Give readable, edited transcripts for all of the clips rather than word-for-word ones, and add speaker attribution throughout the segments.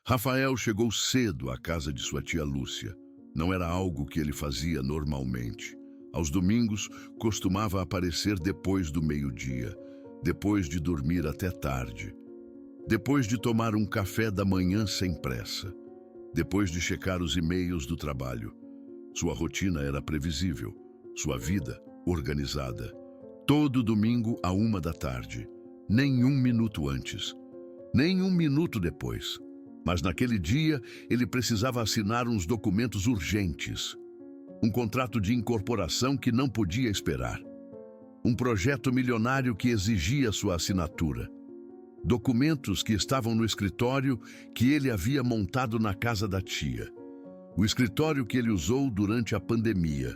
Speaker 1: Rafael chegou cedo à casa de sua tia Lúcia. Não era algo que ele fazia normalmente. Aos domingos, costumava aparecer depois do meio-dia, depois de dormir até tarde, depois de tomar um café da manhã sem pressa, depois de checar os e-mails do trabalho. Sua rotina era previsível, sua vida organizada. Todo domingo à 1 da tarde, nem um minuto antes, nem um minuto depois. Mas naquele dia, ele precisava assinar uns documentos urgentes. Um contrato de incorporação que não podia esperar. Um projeto milionário que exigia sua assinatura. Documentos que estavam no escritório que ele havia montado na casa da tia. O escritório que ele usou durante a pandemia,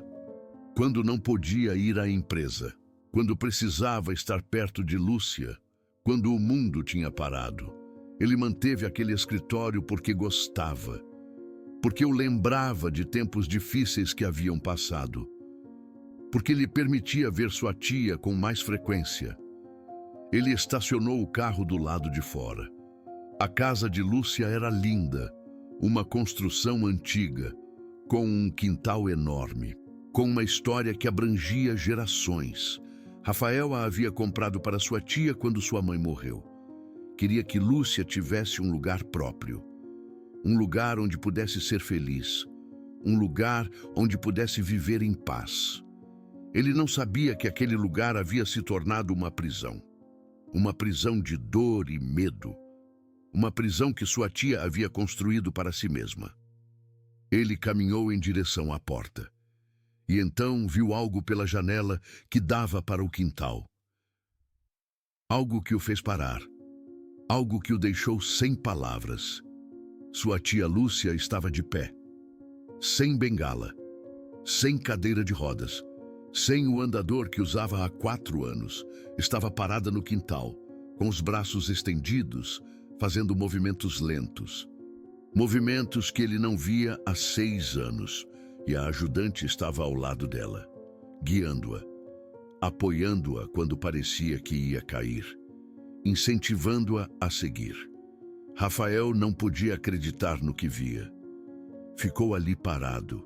Speaker 1: quando não podia ir à empresa, quando precisava estar perto de Lúcia, quando o mundo tinha parado. Ele manteve aquele escritório porque gostava, porque o lembrava de tempos difíceis que haviam passado, porque lhe permitia ver sua tia com mais frequência. Ele estacionou o carro do lado de fora. A casa de Lúcia era linda, uma construção antiga, com um quintal enorme, com uma história que abrangia gerações. Rafael a havia comprado para sua tia quando sua mãe morreu. Queria que Lúcia tivesse um lugar próprio, um lugar onde pudesse ser feliz, um lugar onde pudesse viver em paz. Ele não sabia que aquele lugar havia se tornado uma prisão de dor e medo, uma prisão que sua tia havia construído para si mesma. Ele caminhou em direção à porta, e então viu algo pela janela que dava para o quintal. Algo que o fez parar. Algo que o deixou sem palavras. Sua tia Lúcia estava de pé, sem bengala, sem cadeira de rodas, sem o andador que usava há 4 anos. Estava parada no quintal, com os braços estendidos, fazendo movimentos lentos. Movimentos que ele não via há 6 anos, e a ajudante estava ao lado dela, guiando-a, apoiando-a quando parecia que ia cair, incentivando-a a seguir. Rafael não podia acreditar no que via. Ficou ali parado,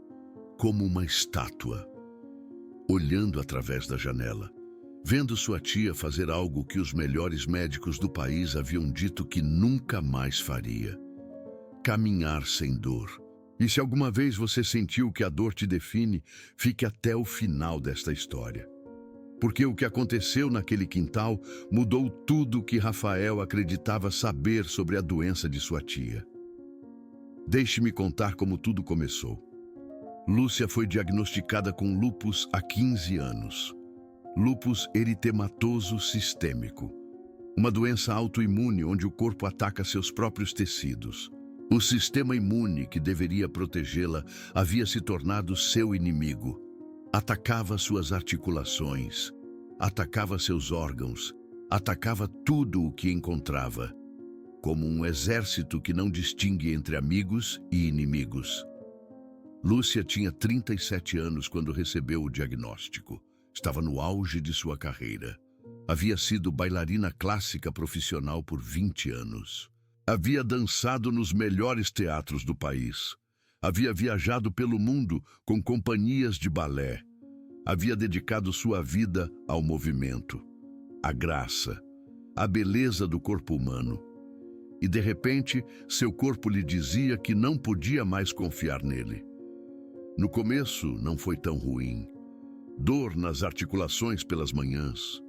Speaker 1: como uma estátua, olhando através da janela, vendo sua tia fazer algo que os melhores médicos do país haviam dito que nunca mais faria: caminhar sem dor. E se alguma vez você sentiu que a dor te define, fique até o final desta história. Porque o que aconteceu naquele quintal mudou tudo o que Rafael acreditava saber sobre a doença de sua tia. Deixe-me contar como tudo começou. Lúcia foi diagnosticada com lúpus há 15 anos. Lúpus eritematoso sistêmico. Uma doença autoimune onde o corpo ataca seus próprios tecidos. O sistema imune que deveria protegê-la havia se tornado seu inimigo. Atacava suas articulações, atacava seus órgãos, atacava tudo o que encontrava, como um exército que não distingue entre amigos e inimigos. Lúcia tinha 37 anos quando recebeu o diagnóstico. Estava no auge de sua carreira. Havia sido bailarina clássica profissional por 20 anos. Havia dançado nos melhores teatros do país. Havia viajado pelo mundo com companhias de balé. Havia dedicado sua vida ao movimento, à graça, à beleza do corpo humano. E de repente, seu corpo lhe dizia que não podia mais confiar nele. No começo, não foi tão ruim. Dor nas articulações pelas manhãs.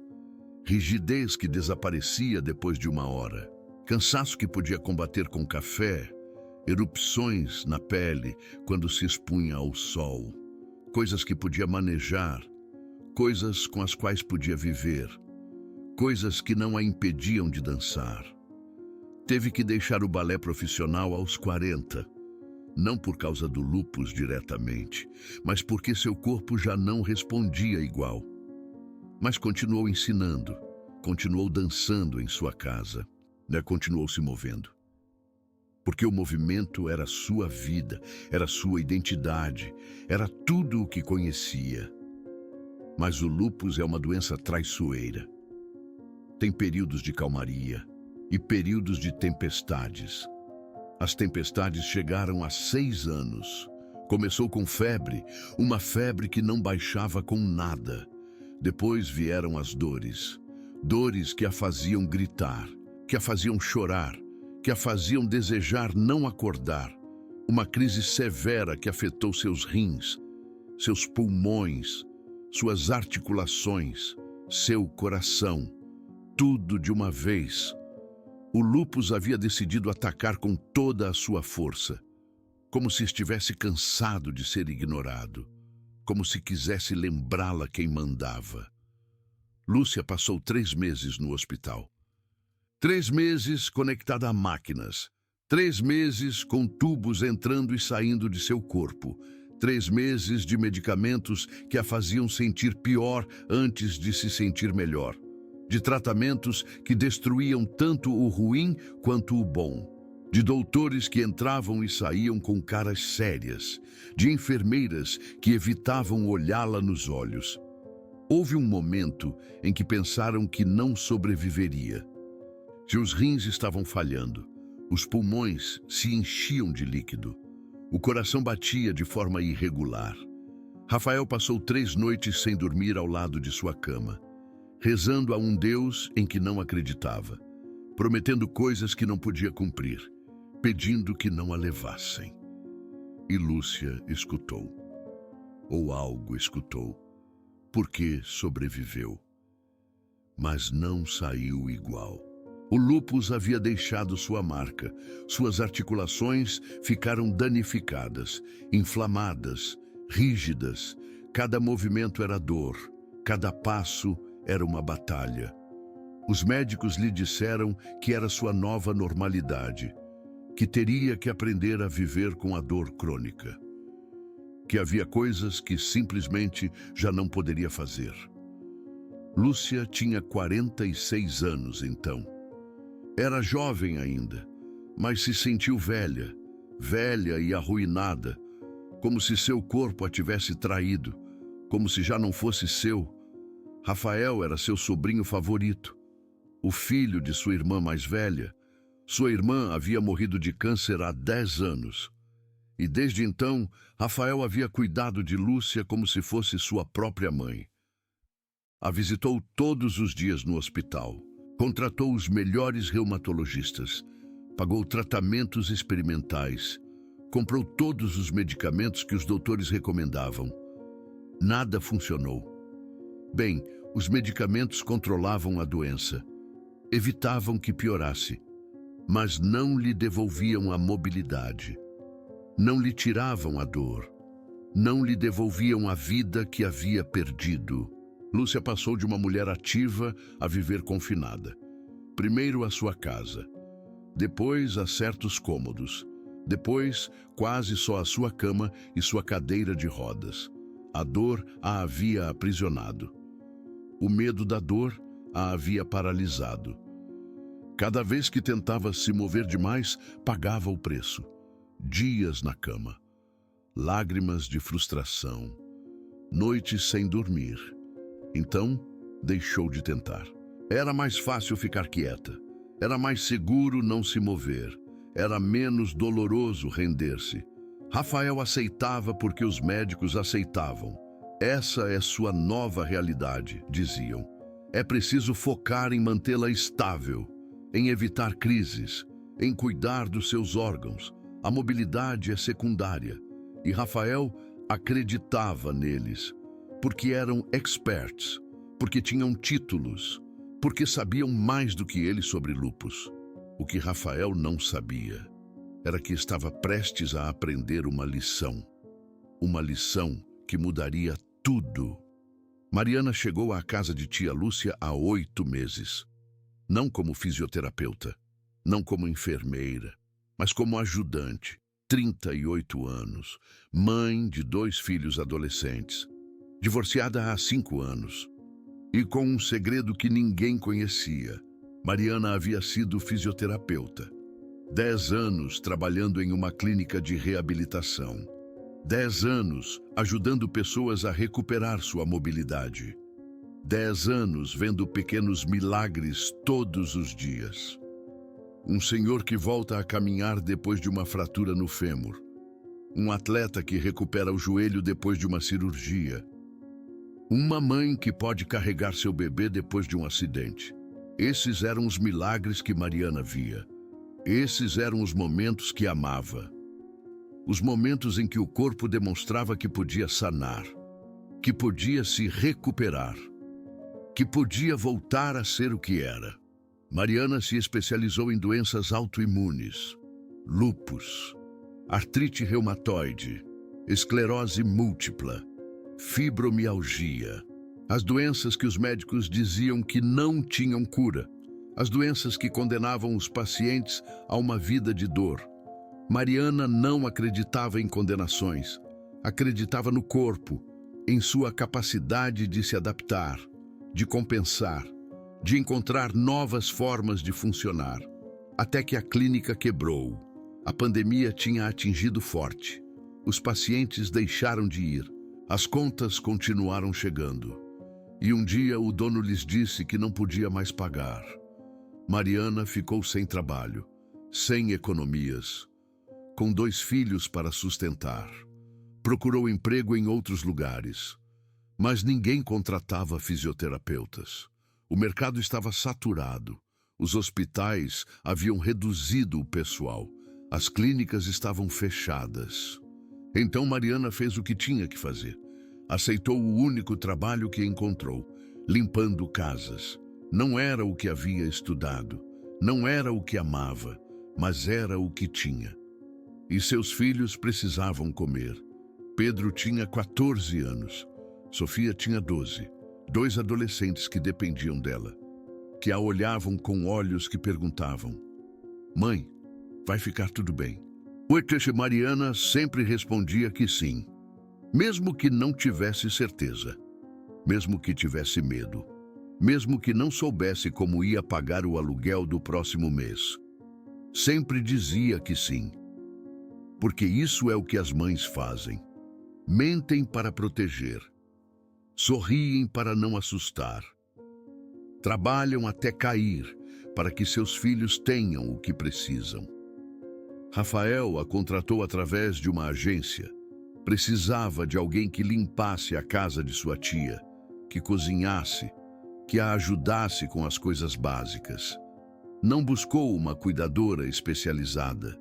Speaker 1: Rigidez que desaparecia depois de 1 hora. Cansaço que podia combater com café. Erupções na pele quando se expunha ao sol. Coisas que podia manejar. Coisas com as quais podia viver. Coisas que não a impediam de dançar. Teve que deixar o balé profissional aos 40. Não por causa do lúpus diretamente, mas porque seu corpo já não respondia igual. Mas continuou ensinando, continuou dançando em sua casa, continuou se movendo. Porque o movimento era sua vida, era sua identidade, era tudo o que conhecia. Mas o lúpus é uma doença traiçoeira. Tem períodos de calmaria e períodos de tempestades. As tempestades chegaram há 6 anos. Começou com febre, uma febre que não baixava com nada. Depois vieram as dores. Dores que a faziam gritar, que a faziam chorar, que a faziam desejar não acordar. Uma crise severa que afetou seus rins, seus pulmões, suas articulações, seu coração. Tudo de uma vez. O lúpus havia decidido atacar com toda a sua força, como se estivesse cansado de ser ignorado, como se quisesse lembrá-la quem mandava. Lúcia passou 3 meses no hospital. 3 meses conectada a máquinas. 3 meses com tubos entrando e saindo de seu corpo. 3 meses de medicamentos que a faziam sentir pior antes de se sentir melhor. De tratamentos que destruíam tanto o ruim quanto o bom. De doutores que entravam e saíam com caras sérias. De enfermeiras que evitavam olhá-la nos olhos. Houve um momento em que pensaram que não sobreviveria. Seus rins estavam falhando. Os pulmões se enchiam de líquido. O coração batia de forma irregular. Rafael passou 3 noites sem dormir ao lado de sua cama, rezando a um Deus em que não acreditava, prometendo coisas que não podia cumprir, pedindo que não a levassem. E Lúcia escutou, ou algo escutou, porque sobreviveu. Mas não saiu igual. O lúpus havia deixado sua marca. Suas articulações ficaram danificadas, inflamadas, rígidas. Cada movimento era dor, cada passo era uma batalha. Os médicos lhe disseram que era sua nova normalidade, que teria que aprender a viver com a dor crônica, que havia coisas que simplesmente já não poderia fazer. Lúcia tinha 46 anos então. Era jovem ainda, mas se sentiu velha, velha e arruinada, como se seu corpo a tivesse traído, como se já não fosse seu. Rafael era seu sobrinho favorito, o filho de sua irmã mais velha. Sua irmã havia morrido de câncer há 10 anos. E desde então, Rafael havia cuidado de Lúcia como se fosse sua própria mãe. A visitou todos os dias no hospital. Contratou os melhores reumatologistas, pagou tratamentos experimentais, comprou todos os medicamentos que os doutores recomendavam. Nada funcionou. Bem, os medicamentos controlavam a doença, evitavam que piorasse, mas não lhe devolviam a mobilidade, não lhe tiravam a dor, não lhe devolviam a vida que havia perdido. Lúcia passou de uma mulher ativa a viver confinada. Primeiro a sua casa, depois a certos cômodos, depois quase só a sua cama e sua cadeira de rodas. A dor a havia aprisionado. O medo da dor a havia paralisado. Cada vez que tentava se mover demais, pagava o preço. Dias na cama, lágrimas de frustração, noites sem dormir. Então, deixou de tentar. Era mais fácil ficar quieta. Era mais seguro não se mover. Era menos doloroso render-se. Rafael aceitava porque os médicos aceitavam. Essa é sua nova realidade, diziam. É preciso focar em mantê-la estável, em evitar crises, em cuidar dos seus órgãos. A mobilidade é secundária. E Rafael acreditava neles, porque eram experts, porque tinham títulos, porque sabiam mais do que ele sobre lúpus. O que Rafael não sabia era que estava prestes a aprender uma lição que mudaria tudo. Mariana chegou à casa de tia Lúcia há 8 meses, não como fisioterapeuta, não como enfermeira, mas como ajudante, 38 anos, mãe de 2 filhos adolescentes, divorciada há 5 anos, e com um segredo que ninguém conhecia. Mariana havia sido fisioterapeuta. 10 anos trabalhando em uma clínica de reabilitação. 10 anos ajudando pessoas a recuperar sua mobilidade. 10 anos vendo pequenos milagres todos os dias. Um senhor que volta a caminhar depois de uma fratura no fêmur. Um atleta que recupera o joelho depois de uma cirurgia. Uma mãe que pode carregar seu bebê depois de um acidente. Esses eram os milagres que Mariana via. Esses eram os momentos que amava. Os momentos em que o corpo demonstrava que podia sanar, que podia se recuperar, que podia voltar a ser o que era. Mariana se especializou em doenças autoimunes, lúpus, artrite reumatoide, esclerose múltipla, fibromialgia. As doenças que os médicos diziam que não tinham cura. As doenças que condenavam os pacientes a uma vida de dor. Mariana não acreditava em condenações. Acreditava no corpo, em sua capacidade de se adaptar, de compensar, de encontrar novas formas de funcionar. Até que a clínica quebrou. A pandemia tinha atingido forte. Os pacientes deixaram de ir. As contas continuaram chegando. E um dia o dono lhes disse que não podia mais pagar. Mariana ficou sem trabalho, sem economias, com 2 filhos para sustentar. Procurou emprego em outros lugares, mas ninguém contratava fisioterapeutas. O mercado estava saturado. Os hospitais haviam reduzido o pessoal. As clínicas estavam fechadas. Então Mariana fez o que tinha que fazer. Aceitou o único trabalho que encontrou, limpando casas. Não era o que havia estudado, não era o que amava, mas era o que tinha. E seus filhos precisavam comer. Pedro tinha 14 anos, Sofia tinha 12, 2 adolescentes que dependiam dela, que a olhavam com olhos que perguntavam: "Mãe, vai ficar tudo bem?" Mariana sempre respondia que sim, mesmo que não tivesse certeza, mesmo que tivesse medo. Mesmo que não soubesse como ia pagar o aluguel do próximo mês. Sempre dizia que sim. Porque isso é o que as mães fazem. Mentem para proteger. Sorriem para não assustar. Trabalham até cair para que seus filhos tenham o que precisam. Rafael a contratou através de uma agência. Precisava de alguém que limpasse a casa de sua tia, que cozinhasse, que a ajudasse com as coisas básicas. Não buscou uma cuidadora especializada.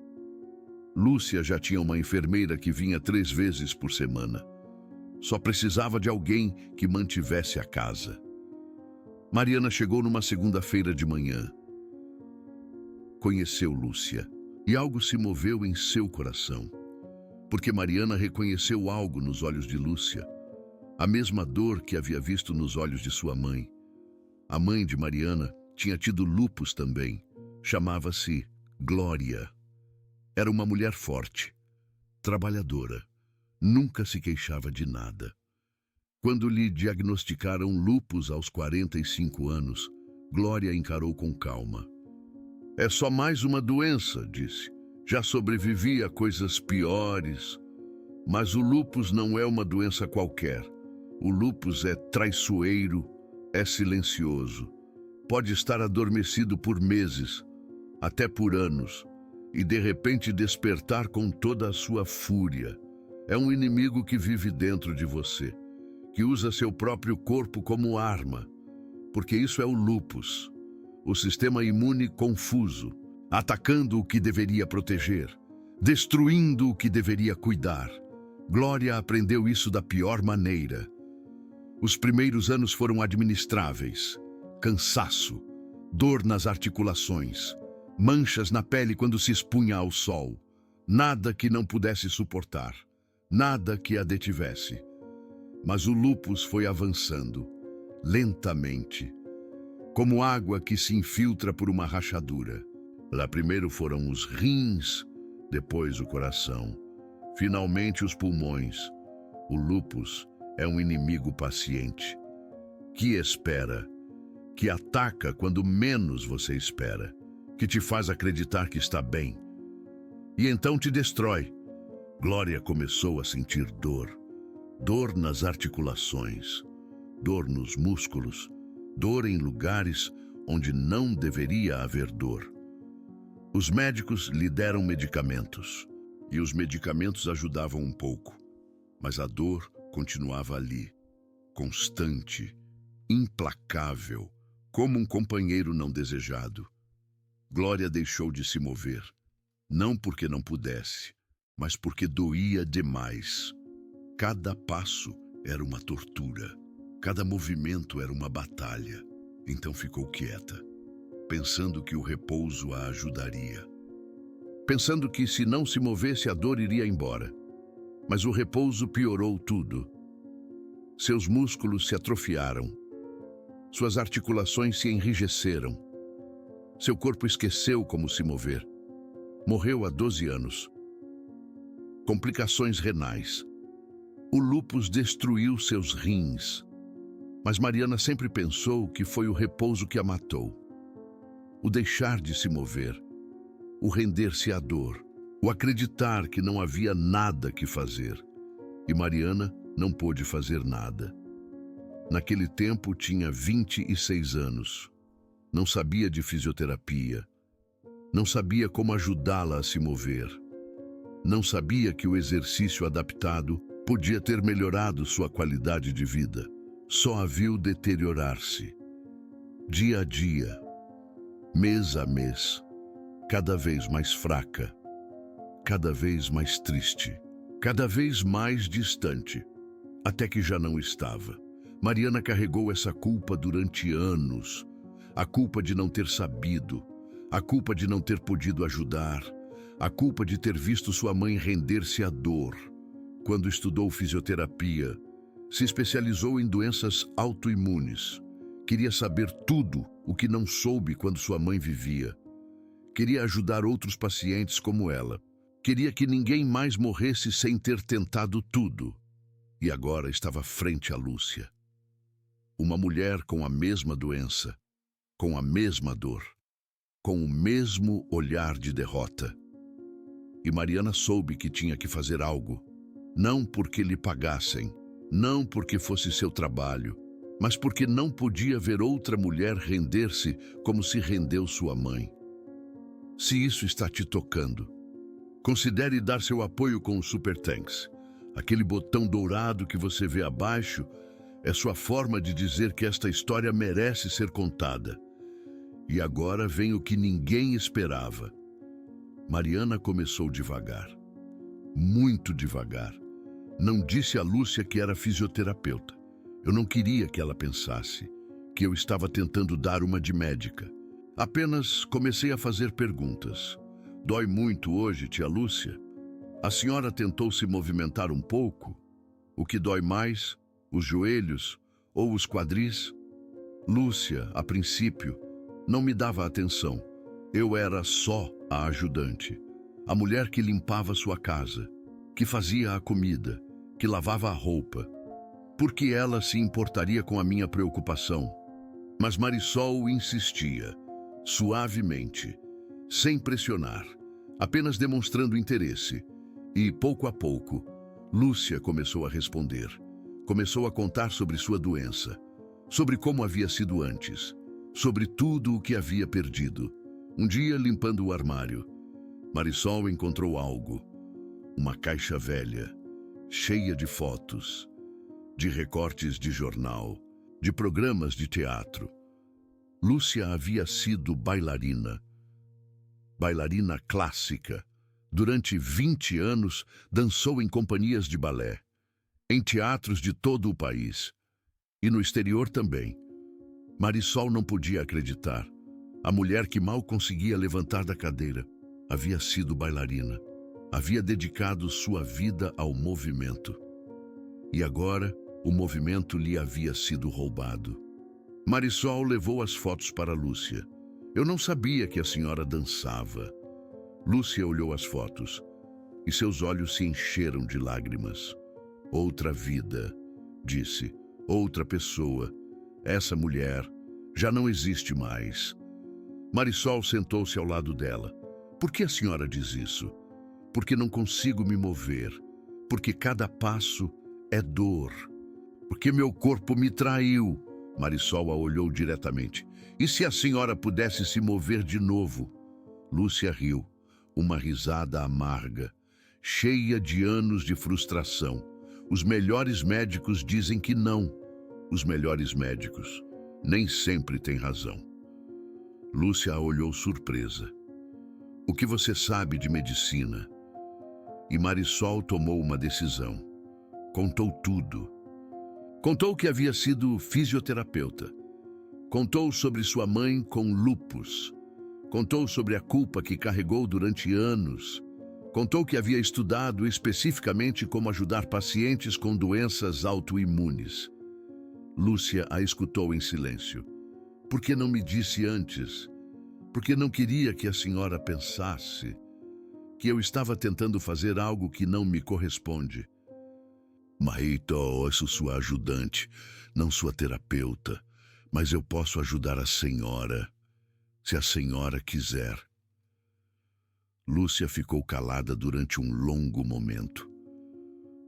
Speaker 1: Lúcia já tinha uma enfermeira que vinha 3 vezes por semana. Só precisava de alguém que mantivesse a casa. Mariana chegou numa segunda-feira de manhã. Conheceu Lúcia e algo se moveu em seu coração. Porque Mariana reconheceu algo nos olhos de Lúcia. A mesma dor que havia visto nos olhos de sua mãe. A mãe de Mariana tinha tido lúpus também. Chamava-se Glória. Era uma mulher forte, trabalhadora. Nunca se queixava de nada. Quando lhe diagnosticaram lúpus aos 45 anos, Glória encarou com calma. "É só mais uma doença", disse. "Já sobrevivi a coisas piores. Mas o lúpus não é uma doença qualquer. O lúpus é traiçoeiro, é silencioso. Pode estar adormecido por meses, até por anos, e de repente despertar com toda a sua fúria. É um inimigo que vive dentro de você, que usa seu próprio corpo como arma, porque isso é o lúpus, o sistema imune confuso, atacando o que deveria proteger, destruindo o que deveria cuidar. Glória aprendeu isso da pior maneira. Os primeiros anos foram administráveis. Cansaço, dor nas articulações, manchas na pele quando se expunha ao sol. Nada que não pudesse suportar, nada que a detivesse. Mas o lúpus foi avançando, lentamente, como água que se infiltra por uma rachadura. Lá primeiro foram os rins, depois o coração, finalmente os pulmões. O lúpus é um inimigo paciente, que espera, que ataca quando menos você espera, que te faz acreditar que está bem, e então te destrói. Glória começou a sentir dor, dor nas articulações, dor nos músculos, dor em lugares onde não deveria haver dor. Os médicos lhe deram medicamentos, e os medicamentos ajudavam um pouco, mas a dor continuava ali, constante, implacável, como um companheiro não desejado. Glória deixou de se mover, não porque não pudesse, mas porque doía demais. Cada passo era uma tortura, cada movimento era uma batalha. Então ficou quieta, pensando que o repouso a ajudaria. Pensando que se não se movesse a dor iria embora. Mas o repouso piorou tudo. Seus músculos se atrofiaram. Suas articulações se enrijeceram. Seu corpo esqueceu como se mover. Morreu há 12 anos. Complicações renais. O lúpus destruiu seus rins. Mas Mariana sempre pensou que foi o repouso que a matou. O deixar de se mover. O render-se à dor. O acreditar que não havia nada que fazer. E Mariana não pôde fazer nada. Naquele tempo tinha 26 anos. Não sabia de fisioterapia. Não sabia como ajudá-la a se mover. Não sabia que o exercício adaptado podia ter melhorado sua qualidade de vida. Só a viu deteriorar-se. Dia a dia, mês a mês, cada vez mais fraca, cada vez mais triste, cada vez mais distante, até que já não estava. Mariana carregou essa culpa durante anos. A culpa de não ter sabido, a culpa de não ter podido ajudar, a culpa de ter visto sua mãe render-se à dor. Quando estudou fisioterapia, se especializou em doenças autoimunes. Queria saber tudo o que não soube quando sua mãe vivia. Queria ajudar outros pacientes como ela. Queria que ninguém mais morresse sem ter tentado tudo. E agora estava frente a Lúcia. Uma mulher com a mesma doença, com a mesma dor, com o mesmo olhar de derrota. E Mariana soube que tinha que fazer algo, não porque lhe pagassem, não porque fosse seu trabalho, mas porque não podia ver outra mulher render-se como se rendeu sua mãe. Se isso está te tocando, considere dar seu apoio com o Super Thanks. Aquele botão dourado que você vê abaixo é sua forma de dizer que esta história merece ser contada. E agora vem o que ninguém esperava. Mariana começou devagar, muito devagar. Não disse a Lúcia que era fisioterapeuta. Eu não queria que ela pensasse que eu estava tentando dar uma de médica. Apenas comecei a fazer perguntas. Dói muito hoje, tia Lúcia? A senhora tentou se movimentar um pouco? O que dói mais? Os joelhos ou os quadris? Lúcia, a princípio, não me dava atenção. Eu era só a ajudante, a mulher que limpava sua casa, que fazia a comida, que lavava a roupa. Por que ela se importaria com a minha preocupação? Mas Marisol insistia, suavemente, sem pressionar, apenas demonstrando interesse. E, pouco a pouco, Lúcia começou a responder. Começou a contar sobre sua doença, sobre como havia sido antes, sobre tudo o que havia perdido. Um dia, limpando o armário, Marisol encontrou algo. Uma caixa velha, cheia de fotos, de recortes de jornal, de programas de teatro. Lúcia havia sido bailarina clássica. Durante 20 anos, dançou em companhias de balé, em teatros de todo o país e no exterior também. Marisol não podia acreditar. A mulher que mal conseguia levantar da cadeira havia sido bailarina. Havia dedicado sua vida ao movimento. E agora, o movimento lhe havia sido roubado. Marisol levou as fotos para Lúcia. Eu não sabia que a senhora dançava. Lúcia olhou as fotos e seus olhos se encheram de lágrimas. Outra vida, disse. Outra pessoa. Essa mulher já não existe mais. Marisol sentou-se ao lado dela. Por que a senhora diz isso? Porque não consigo me mover. Porque cada passo é dor. Porque meu corpo me traiu. Marisol a olhou diretamente. E se a senhora pudesse se mover de novo? Lúcia riu, uma risada amarga, cheia de anos de frustração. Os melhores médicos dizem que não. Os melhores médicos nem sempre têm razão. Lúcia a olhou surpresa. O que você sabe de medicina? E Marisol tomou uma decisão. Contou tudo. Contou que havia sido fisioterapeuta. Contou sobre sua mãe com lúpus. Contou sobre a culpa que carregou durante anos. Contou que havia estudado especificamente como ajudar pacientes com doenças autoimunes. Lúcia a escutou em silêncio. Por que não me disse antes? Porque não queria que a senhora pensasse que eu estava tentando fazer algo que não me corresponde. Marito, eu sou sua ajudante, não sua terapeuta, mas eu posso ajudar a senhora, se a senhora quiser. Lúcia ficou calada durante um longo momento,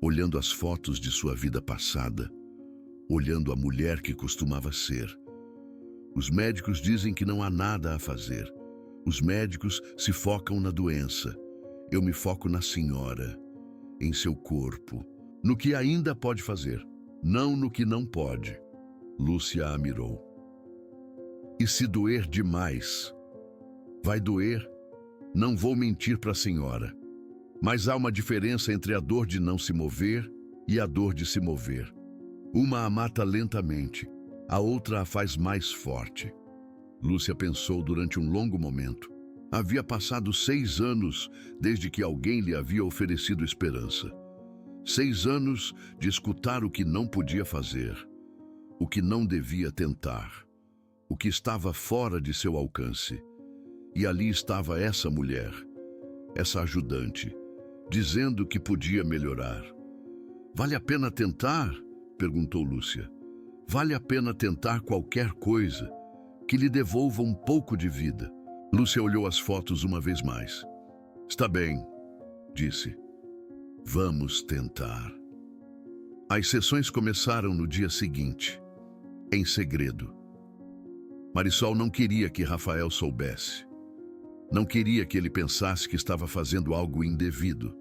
Speaker 1: olhando as fotos de sua vida passada, olhando a mulher que costumava ser. Os médicos dizem que não há nada a fazer. Os médicos se focam na doença. Eu me foco na senhora, em seu corpo, no que ainda pode fazer, não no que não pode. Lúcia a mirou. E se doer demais? Vai doer? Não vou mentir para a senhora. Mas há uma diferença entre a dor de não se mover e a dor de se mover. Uma a mata lentamente, a outra a faz mais forte. Lúcia pensou durante um longo momento. Havia passado 6 anos desde que alguém lhe havia oferecido esperança. 6 anos de escutar o que não podia fazer, o que não devia tentar, o que estava fora de seu alcance. E ali estava essa mulher, essa ajudante, dizendo que podia melhorar. Vale a pena tentar? Perguntou Lúcia. Vale a pena tentar qualquer coisa que lhe devolva um pouco de vida. Lúcia olhou as fotos uma vez mais. Está bem, disse. Vamos tentar. As sessões começaram no dia seguinte, em segredo. Marisol não queria que Rafael soubesse. Não queria que ele pensasse que estava fazendo algo indevido,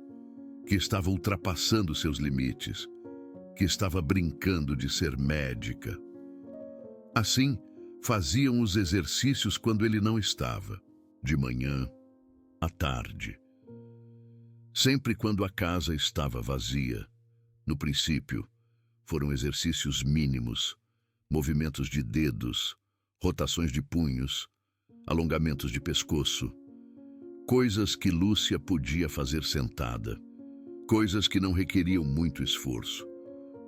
Speaker 1: que estava ultrapassando seus limites, que estava brincando de ser médica. Assim, faziam os exercícios quando ele não estava, de manhã, à tarde. Sempre quando a casa estava vazia. No princípio, foram exercícios mínimos, movimentos de dedos, rotações de punhos, alongamentos de pescoço, coisas que Lúcia podia fazer sentada, coisas que não requeriam muito esforço,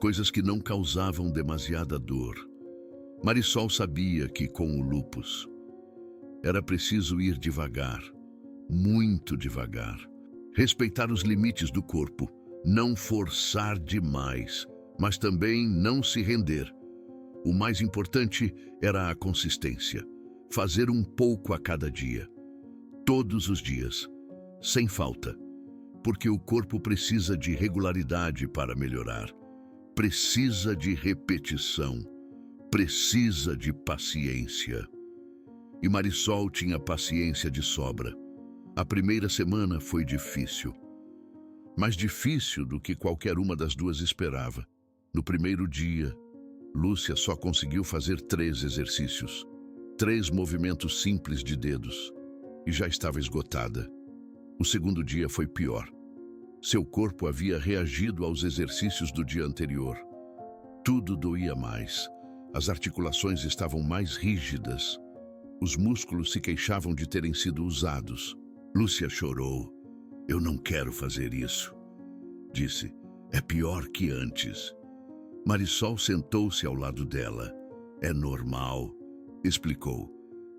Speaker 1: coisas que não causavam demasiada dor. Marisol sabia que com o lúpus era preciso ir devagar, muito devagar, respeitar os limites do corpo, não forçar demais, mas também não se render. O mais importante era a consistência, fazer um pouco a cada dia, todos os dias, sem falta, porque o corpo precisa de regularidade para melhorar, precisa de repetição, precisa de paciência. E Marisol tinha paciência de sobra. A primeira semana foi difícil, mais difícil do que qualquer uma das duas esperava. No primeiro dia, Lúcia só conseguiu fazer 3 exercícios, 3 movimentos simples de dedos, e já estava esgotada. O segundo dia foi pior. Seu corpo havia reagido aos exercícios do dia anterior. Tudo doía mais. As articulações estavam mais rígidas. Os músculos se queixavam de terem sido usados. Lúcia chorou. Eu não quero fazer isso, disse. É pior que antes. Marisol sentou-se ao lado dela. É normal, explicou.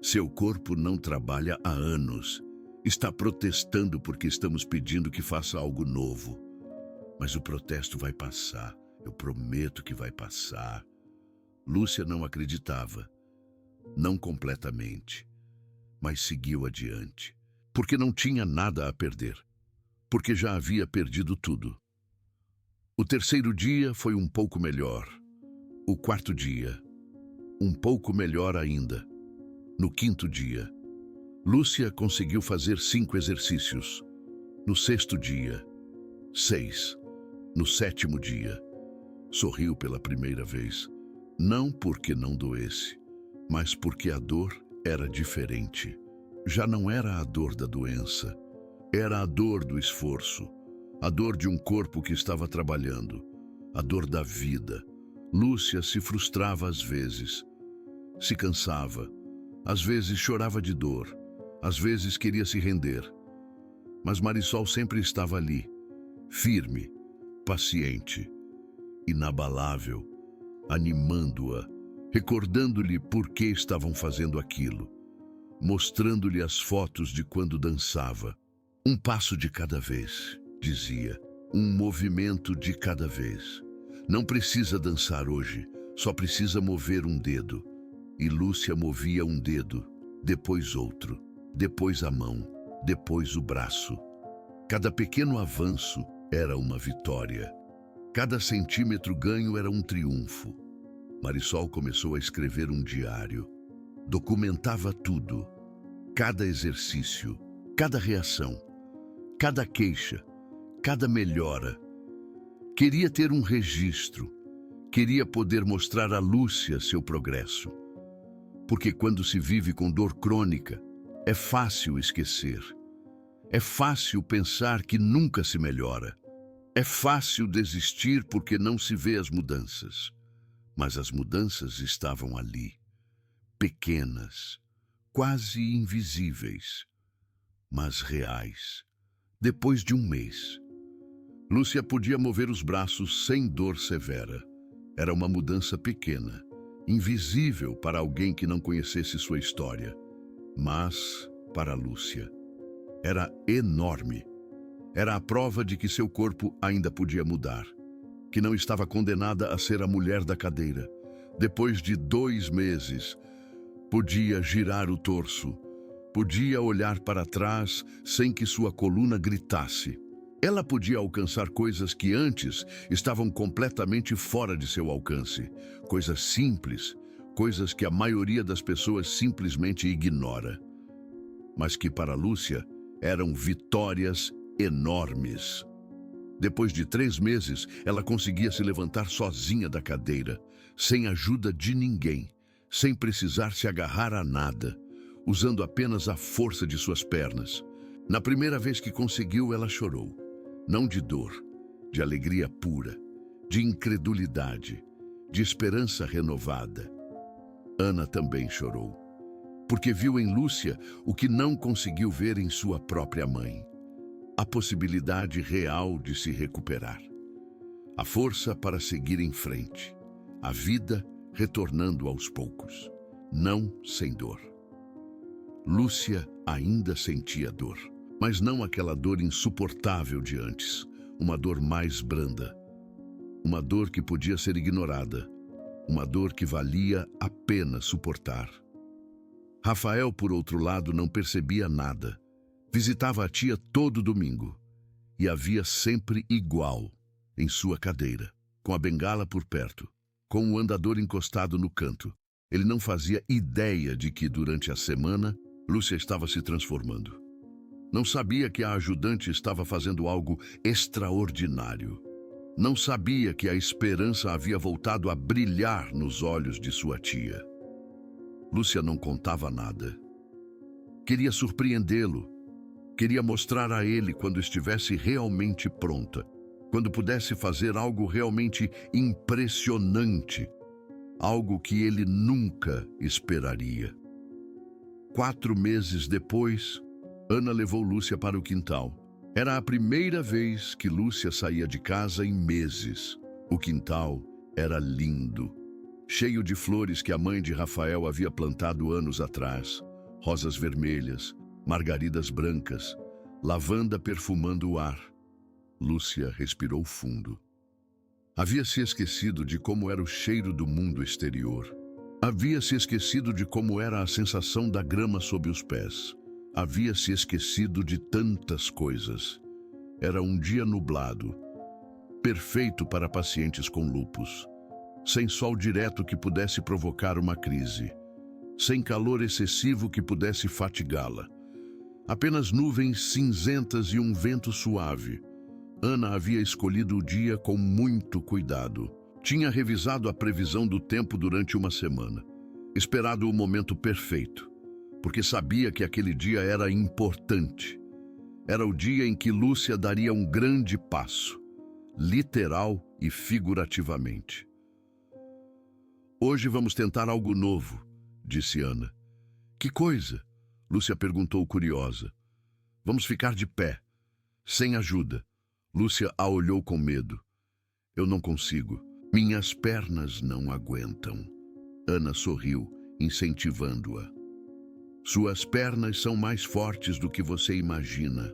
Speaker 1: Seu corpo não trabalha há anos. Está protestando porque estamos pedindo que faça algo novo. Mas o protesto vai passar. Eu prometo que vai passar. Lúcia não acreditava. Não completamente. Mas seguiu adiante. Porque não tinha nada a perder. Porque já havia perdido tudo. O terceiro dia foi um pouco melhor. O quarto dia, um pouco melhor ainda. No quinto dia, Lúcia conseguiu fazer 5 exercícios. No 6º dia, 6. No 7º dia, sorriu pela primeira vez. Não porque não doesse, mas porque a dor era diferente. Já não era a dor da doença, era a dor do esforço, a dor de um corpo que estava trabalhando, a dor da vida. Lúcia se frustrava às vezes, se cansava, às vezes chorava de dor, às vezes queria se render. Mas Marisol sempre estava ali, firme, paciente, inabalável, animando-a, recordando-lhe por que estavam fazendo aquilo, mostrando-lhe as fotos de quando dançava. Um passo de cada vez, dizia, um movimento de cada vez. Não precisa dançar hoje, só precisa mover um dedo. E Lúcia movia um dedo, depois outro, depois a mão, depois o braço. Cada pequeno avanço era uma vitória. Cada centímetro ganho era um triunfo. Marisol começou a escrever um diário. Documentava tudo. Cada exercício, cada reação, cada queixa, cada melhora. Queria ter um registro. Queria poder mostrar a Lúcia seu progresso. Porque quando se vive com dor crônica, é fácil esquecer. É fácil pensar que nunca se melhora. É fácil desistir porque não se vê as mudanças. Mas as mudanças estavam ali, pequenas, quase invisíveis, mas reais. Depois de um mês, Lúcia podia mover os braços sem dor severa. Era uma mudança pequena, invisível para alguém que não conhecesse sua história. Mas, para Lúcia, era enorme. Era a prova de que seu corpo ainda podia mudar, que não estava condenada a ser a mulher da cadeira. Depois de 2 meses, podia girar o torso, podia olhar para trás sem que sua coluna gritasse. Ela podia alcançar coisas que antes estavam completamente fora de seu alcance. Coisas simples, coisas que a maioria das pessoas simplesmente ignora. Mas que para Lúcia eram vitórias enormes. Depois de 3 meses, ela conseguia se levantar sozinha da cadeira, sem ajuda de ninguém, sem precisar se agarrar a nada, usando apenas a força de suas pernas. Na primeira vez que conseguiu, ela chorou. Não de dor, de alegria pura, de incredulidade, de esperança renovada. Ana também chorou, porque viu em Lúcia o que não conseguiu ver em sua própria mãe. A possibilidade real de se recuperar. A força para seguir em frente. A vida retornando aos poucos. Não sem dor. Lúcia ainda sentia dor, mas não aquela dor insuportável de antes. Uma dor mais branda. Uma dor que podia ser ignorada. Uma dor que valia a pena suportar. Rafael, por outro lado, não percebia nada. Visitava a tia todo domingo e a via sempre igual, em sua cadeira, com a bengala por perto, com o andador encostado no canto. Ele não fazia ideia de que, durante a semana, Lúcia estava se transformando. Não sabia que a ajudante estava fazendo algo extraordinário. Não sabia que a esperança havia voltado a brilhar nos olhos de sua tia. Lúcia não contava nada. Queria surpreendê-lo. Queria mostrar a ele quando estivesse realmente pronta, quando pudesse fazer algo realmente impressionante, algo que ele nunca esperaria. 4 meses depois, Ana levou Lúcia para o quintal. Era a primeira vez que Lúcia saía de casa em meses. O quintal era lindo, cheio de flores que a mãe de Rafael havia plantado anos atrás, rosas vermelhas, margaridas brancas, lavanda perfumando o ar. Lúcia respirou fundo. Havia se esquecido de como era o cheiro do mundo exterior. Havia se esquecido de como era a sensação da grama sob os pés. Havia se esquecido de tantas coisas. Era um dia nublado, perfeito para pacientes com lúpus, sem sol direto que pudesse provocar uma crise. sem calor excessivo que pudesse fatigá-la. Apenas nuvens cinzentas e um vento suave. Ana havia escolhido o dia com muito cuidado. Tinha revisado a previsão do tempo durante uma semana, esperado o momento perfeito, porque sabia que aquele dia era importante. Era o dia em que Lúcia daria um grande passo, literal e figurativamente. Hoje vamos tentar algo novo, disse Ana. Que coisa? Lúcia perguntou curiosa. Vamos ficar de pé, sem ajuda. Lúcia a olhou com medo. Eu não consigo. Minhas pernas não aguentam. Ana sorriu, incentivando-a. Suas pernas são mais fortes do que você imagina.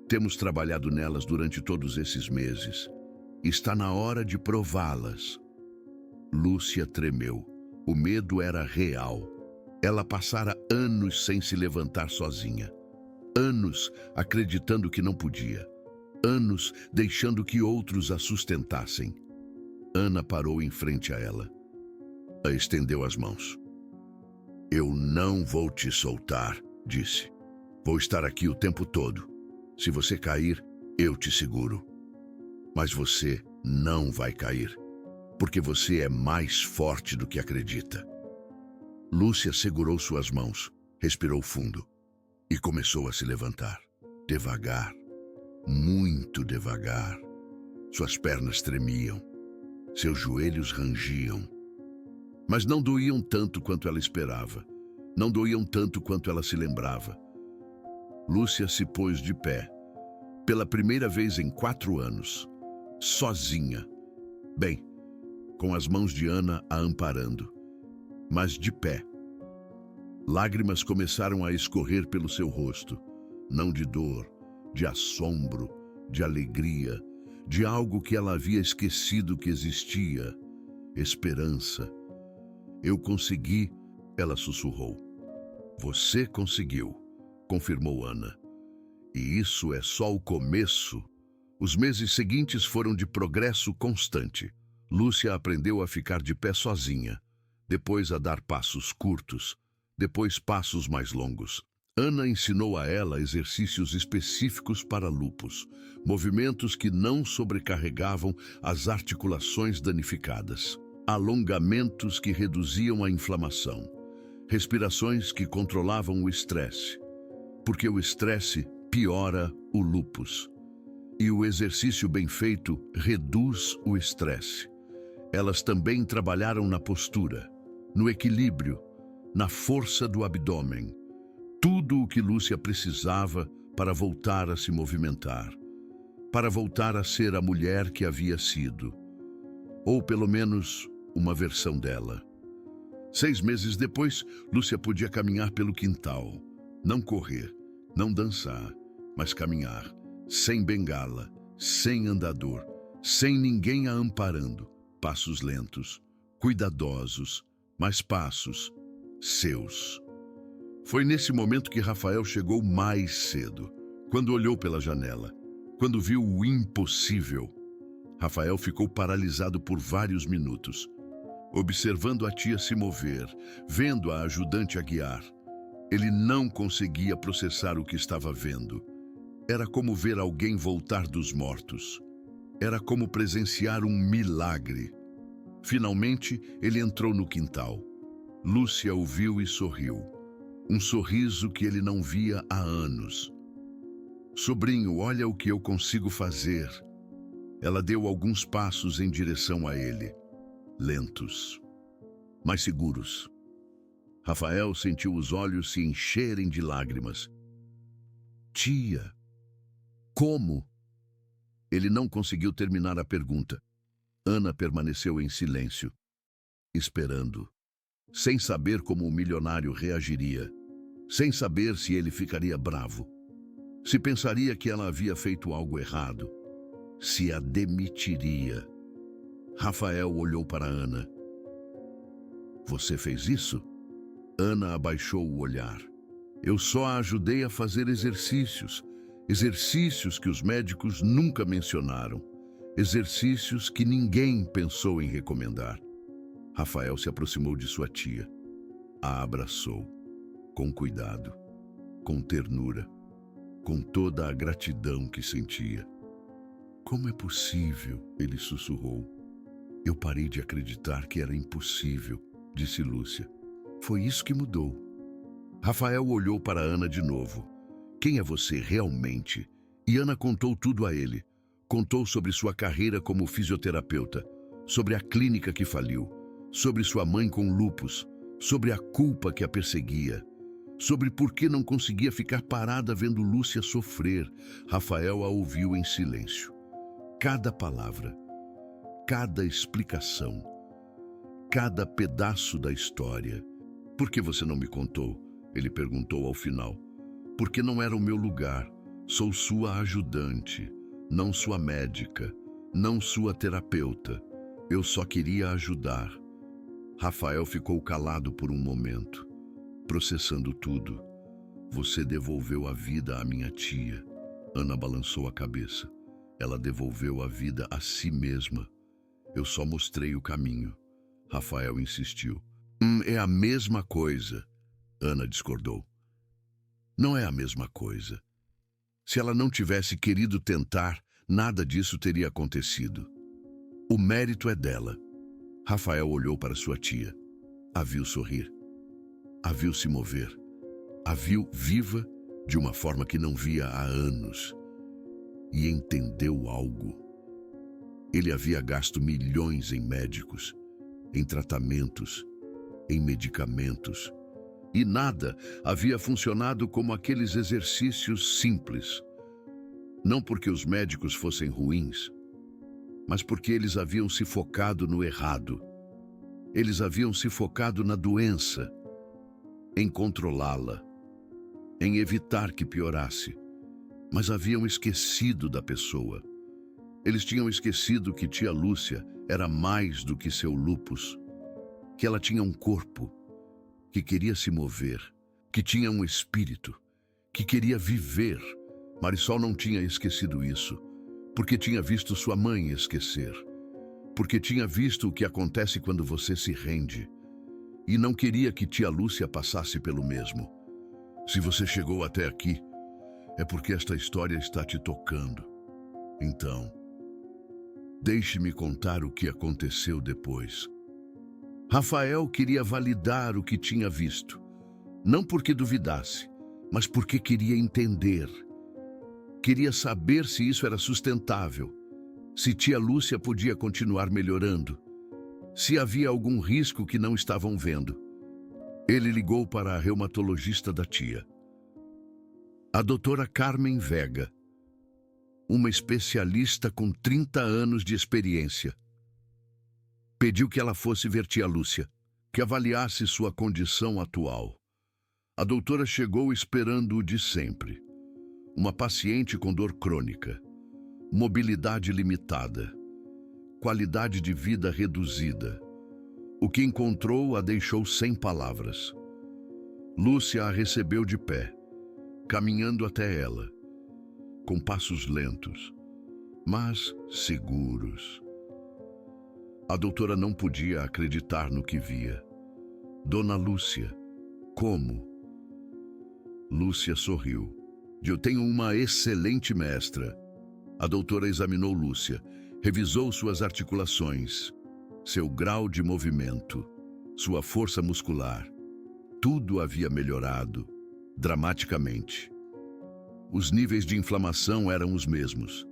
Speaker 1: Temos trabalhado nelas durante todos esses meses. Está na hora de prová-las. Lúcia tremeu. O medo era real. Ela passara anos sem se levantar sozinha. Anos acreditando que não podia. Anos deixando que outros a sustentassem. Ana parou em frente a ela. A estendeu as mãos. Eu não vou te soltar, disse. Vou estar aqui o tempo todo. Se você cair, eu te seguro. Mas você não vai cair, porque você é mais forte do que acredita. Lúcia segurou suas mãos, respirou fundo e começou a se levantar. Devagar, muito devagar. Suas pernas tremiam, seus joelhos rangiam. Mas não doíam tanto quanto ela esperava. Não doíam tanto quanto ela se lembrava. Lúcia se pôs de pé, pela primeira vez em 4 anos, sozinha. Bem, com as mãos de Ana a amparando, mas de pé. Lágrimas começaram a escorrer pelo seu rosto, não de dor, de assombro, de alegria, de algo que ela havia esquecido que existia, esperança. Eu consegui, ela sussurrou. Você conseguiu, confirmou Ana. E isso é só o começo. Os meses seguintes foram de progresso constante. Lúcia aprendeu a ficar de pé sozinha, depois a dar passos curtos, depois passos mais longos. Ana ensinou a ela exercícios específicos para lúpus, movimentos que não sobrecarregavam as articulações danificadas, alongamentos que reduziam a inflamação, respirações que controlavam o estresse, porque o estresse piora o lúpus. E o exercício bem feito reduz o estresse. Elas também trabalharam na postura, no equilíbrio, na força do abdômen. Tudo o que Lúcia precisava para voltar a se movimentar, para voltar a ser a mulher que havia sido, ou pelo menos uma versão dela. 6 meses depois, Lúcia podia caminhar pelo quintal, não correr, não dançar, mas caminhar, sem bengala, sem andador, sem ninguém a amparando, passos lentos, cuidadosos, mas passos seus. Foi nesse momento que Rafael chegou mais cedo, quando olhou pela janela, quando viu o impossível. Rafael ficou paralisado por vários minutos, observando a tia se mover, vendo a ajudante a guiar. Ele não conseguia processar o que estava vendo. Era como ver alguém voltar dos mortos. Era como presenciar um milagre. Finalmente, ele entrou no quintal. Lúcia o viu e sorriu. Um sorriso que ele não via há anos. Sobrinho, olha o que eu consigo fazer. Ela deu alguns passos em direção a ele. Lentos, mas seguros. Rafael sentiu os olhos se encherem de lágrimas. Tia, como? Ele não conseguiu terminar a pergunta. Ana permaneceu em silêncio, esperando, sem saber como o milionário reagiria, sem saber se ele ficaria bravo, se pensaria que ela havia feito algo errado, se a demitiria. Rafael olhou para Ana. Você fez isso? Ana abaixou o olhar. Eu só a ajudei a fazer exercícios que os médicos nunca mencionaram, exercícios que ninguém pensou em recomendar. Rafael se aproximou de sua tia. A abraçou, com cuidado, com ternura, com toda a gratidão que sentia. Como é possível? Ele sussurrou. Eu parei de acreditar que era impossível, disse Lúcia. Foi isso que mudou. Rafael olhou para Ana de novo. Quem é você realmente? E Ana contou tudo a ele. Contou sobre sua carreira como fisioterapeuta, sobre a clínica que faliu, sobre sua mãe com lúpus, sobre a culpa que a perseguia, sobre por que não conseguia ficar parada vendo Lúcia sofrer. Rafael a ouviu em silêncio. Cada palavra, cada explicação, cada pedaço da história. Por que você não me contou? Ele perguntou ao final. Porque não era o meu lugar. Sou sua ajudante, não sua médica, não sua terapeuta. Eu só queria ajudar. Rafael ficou calado por um momento, processando tudo. Você devolveu a vida à minha tia. Ana balançou a cabeça. Ela devolveu a vida a si mesma. Eu só mostrei o caminho. Rafael insistiu. É a mesma coisa. Ana discordou. Não é a mesma coisa. Se ela não tivesse querido tentar, nada disso teria acontecido. O mérito é dela. Rafael olhou para sua tia. A viu sorrir. A viu se mover. A viu viva de uma forma que não via há anos. E entendeu algo. Ele havia gasto milhões em médicos, em tratamentos, em medicamentos. E nada havia funcionado como aqueles exercícios simples. Não porque os médicos fossem ruins, mas porque eles haviam se focado no errado. Eles haviam se focado na doença, em controlá-la, em evitar que piorasse. Mas haviam esquecido da pessoa. Eles tinham esquecido que tia Lúcia era mais do que seu lúpus, que ela tinha um corpo, que queria se mover, que tinha um espírito, que queria viver. Marisol não tinha esquecido isso, porque tinha visto sua mãe esquecer, porque tinha visto o que acontece quando você se rende, e não queria que tia Lúcia passasse pelo mesmo. Se você chegou até aqui, é porque esta história está te tocando. Então, deixe-me contar o que aconteceu depois. Rafael queria validar o que tinha visto, não porque duvidasse, mas porque queria entender. Queria saber se isso era sustentável, se tia Lúcia podia continuar melhorando, se havia algum risco que não estavam vendo. Ele ligou para a reumatologista da tia, a doutora Carmen Vega, uma especialista com 30 anos de experiência. Pediu que ela fosse ver tia Lúcia, que avaliasse sua condição atual. A doutora chegou esperando o de sempre. Uma paciente com dor crônica, mobilidade limitada, qualidade de vida reduzida. O que encontrou a deixou sem palavras. Lúcia a recebeu de pé, caminhando até ela, com passos lentos, mas seguros. A doutora não podia acreditar no que via. Dona Lúcia, como? Lúcia sorriu. Eu tenho uma excelente mestra. A doutora examinou Lúcia, revisou suas articulações, seu grau de movimento, sua força muscular. Tudo havia melhorado, dramaticamente. Os níveis de inflamação eram os mesmos.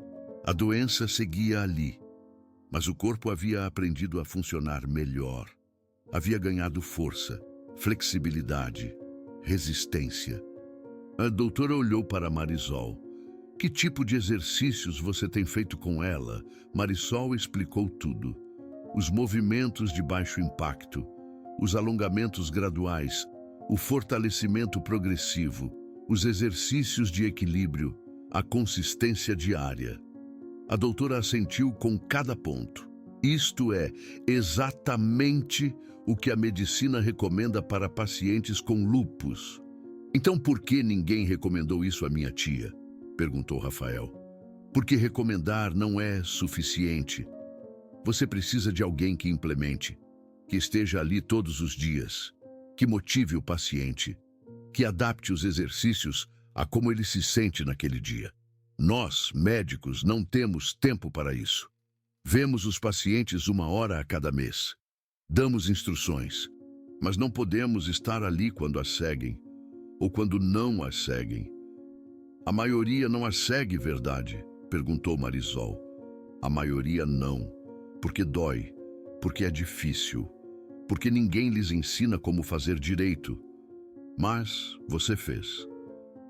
Speaker 1: A doença seguia ali, mas o corpo havia aprendido a funcionar melhor. Havia ganhado força, flexibilidade, resistência. A doutora olhou para Marisol. Que tipo de exercícios você tem feito com ela? Marisol explicou tudo. Os movimentos de baixo impacto, os alongamentos graduais, o fortalecimento progressivo, os exercícios de equilíbrio, a consistência diária. A doutora assentiu com cada ponto. Isto é exatamente o que a medicina recomenda para pacientes com lúpus. Então por que ninguém recomendou isso à minha tia? Perguntou Rafael. Porque recomendar não é suficiente. Você precisa de alguém que implemente, que esteja ali todos os dias, que motive o paciente, que adapte os exercícios a como ele se sente naquele dia. Nós, médicos, não temos tempo para isso. Vemos os pacientes 1 hora a cada mês. Damos instruções, mas não podemos estar ali quando as seguem, ou quando não as seguem. A maioria não as segue, verdade? Perguntou Marisol. A maioria não, porque dói, porque é difícil, porque ninguém lhes ensina como fazer direito. Mas você fez.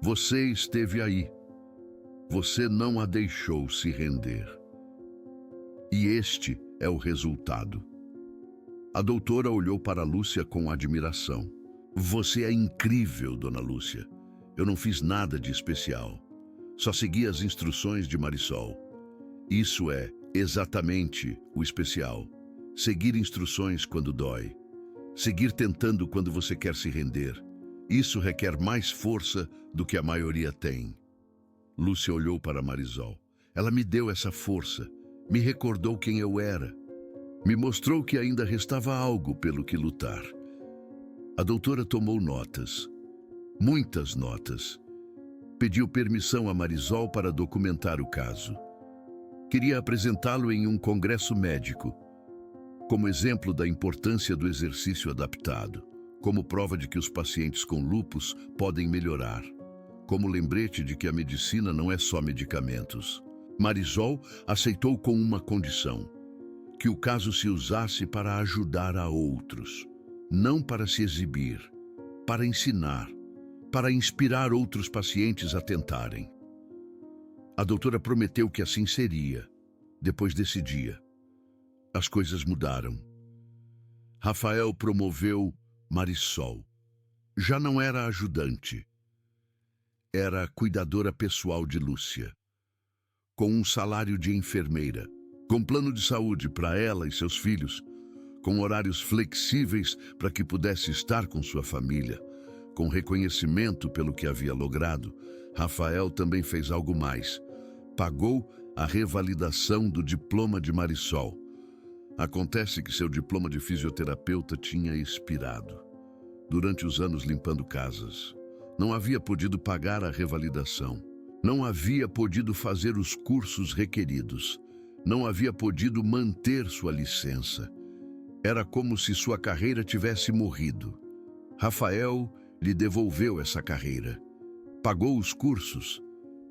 Speaker 1: Você esteve aí. Você não a deixou se render. E este é o resultado. A doutora olhou para Lúcia com admiração. Você é incrível, dona Lúcia. Eu não fiz nada de especial. Só segui as instruções de Marisol. Isso é exatamente o especial. Seguir instruções quando dói. Seguir tentando quando você quer se render. Isso requer mais força do que a maioria tem. Lúcia olhou para Marisol. Ela me deu essa força. Me recordou quem eu era. Me mostrou que ainda restava algo pelo que lutar. A doutora tomou notas. Muitas notas. Pediu permissão a Marisol para documentar o caso. Queria apresentá-lo em um congresso médico, como exemplo da importância do exercício adaptado, como prova de que os pacientes com lúpus podem melhorar, como lembrete de que a medicina não é só medicamentos. Marisol aceitou com uma condição: que o caso se usasse para ajudar a outros, não para se exibir, para ensinar, para inspirar outros pacientes a tentarem. A doutora prometeu que assim seria, depois desse dia. As coisas mudaram. Rafael promoveu Marisol. Já não era ajudante. Era cuidadora pessoal de Lúcia. Com um salário de enfermeira, com plano de saúde para ela e seus filhos, com horários flexíveis para que pudesse estar com sua família, com reconhecimento pelo que havia logrado, Rafael também fez algo mais. Pagou a revalidação do diploma de Marisol. Acontece que seu diploma de fisioterapeuta tinha expirado. Durante os anos limpando casas, não havia podido pagar a revalidação. Não havia podido fazer os cursos requeridos. Não havia podido manter sua licença. Era como se sua carreira tivesse morrido. Rafael lhe devolveu essa carreira. Pagou os cursos,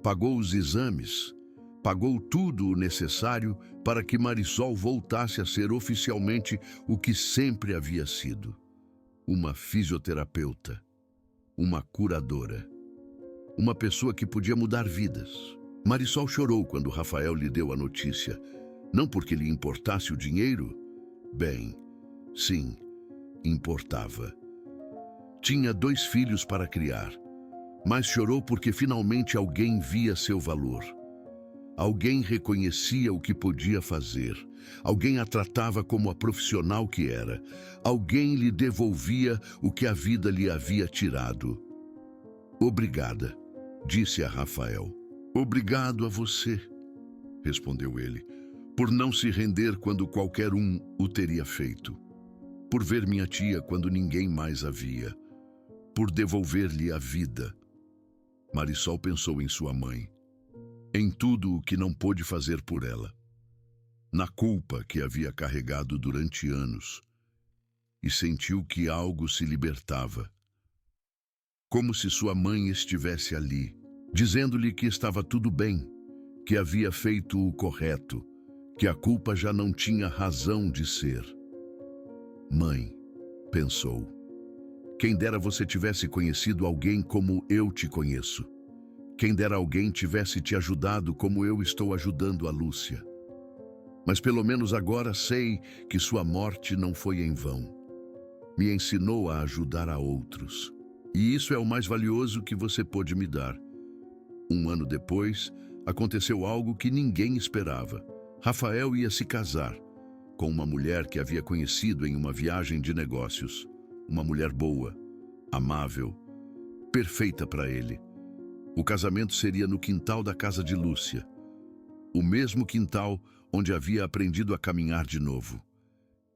Speaker 1: pagou os exames, pagou tudo o necessário para que Marisol voltasse a ser oficialmente o que sempre havia sido: uma fisioterapeuta, uma curadora, uma pessoa que podia mudar vidas. Marisol chorou quando Rafael lhe deu a notícia, não porque lhe importasse o dinheiro. Bem, sim, importava. Tinha 2 filhos para criar, mas chorou porque finalmente alguém via seu valor. Alguém reconhecia o que podia fazer. Alguém a tratava como a profissional que era. Alguém lhe devolvia o que a vida lhe havia tirado. Obrigada, disse a Rafael. Obrigado a você, respondeu ele, por não se render quando qualquer um o teria feito. Por ver minha tia quando ninguém mais a via. Por devolver-lhe a vida. Marisol pensou em sua mãe, em tudo o que não pôde fazer por ela, na culpa que havia carregado durante anos, e sentiu que algo se libertava. Como se sua mãe estivesse ali, dizendo-lhe que estava tudo bem, que havia feito o correto, que a culpa já não tinha razão de ser. Mãe, pensou, quem dera você tivesse conhecido alguém como eu te conheço. Quem dera alguém tivesse te ajudado como eu estou ajudando a Lúcia. Mas pelo menos agora sei que sua morte não foi em vão. Me ensinou a ajudar a outros. E isso é o mais valioso que você pôde me dar. 1 ano depois, aconteceu algo que ninguém esperava. Rafael ia se casar com uma mulher que havia conhecido em uma viagem de negócios. Uma mulher boa, amável, perfeita para ele. O casamento seria no quintal da casa de Lúcia. O mesmo quintal onde havia aprendido a caminhar de novo.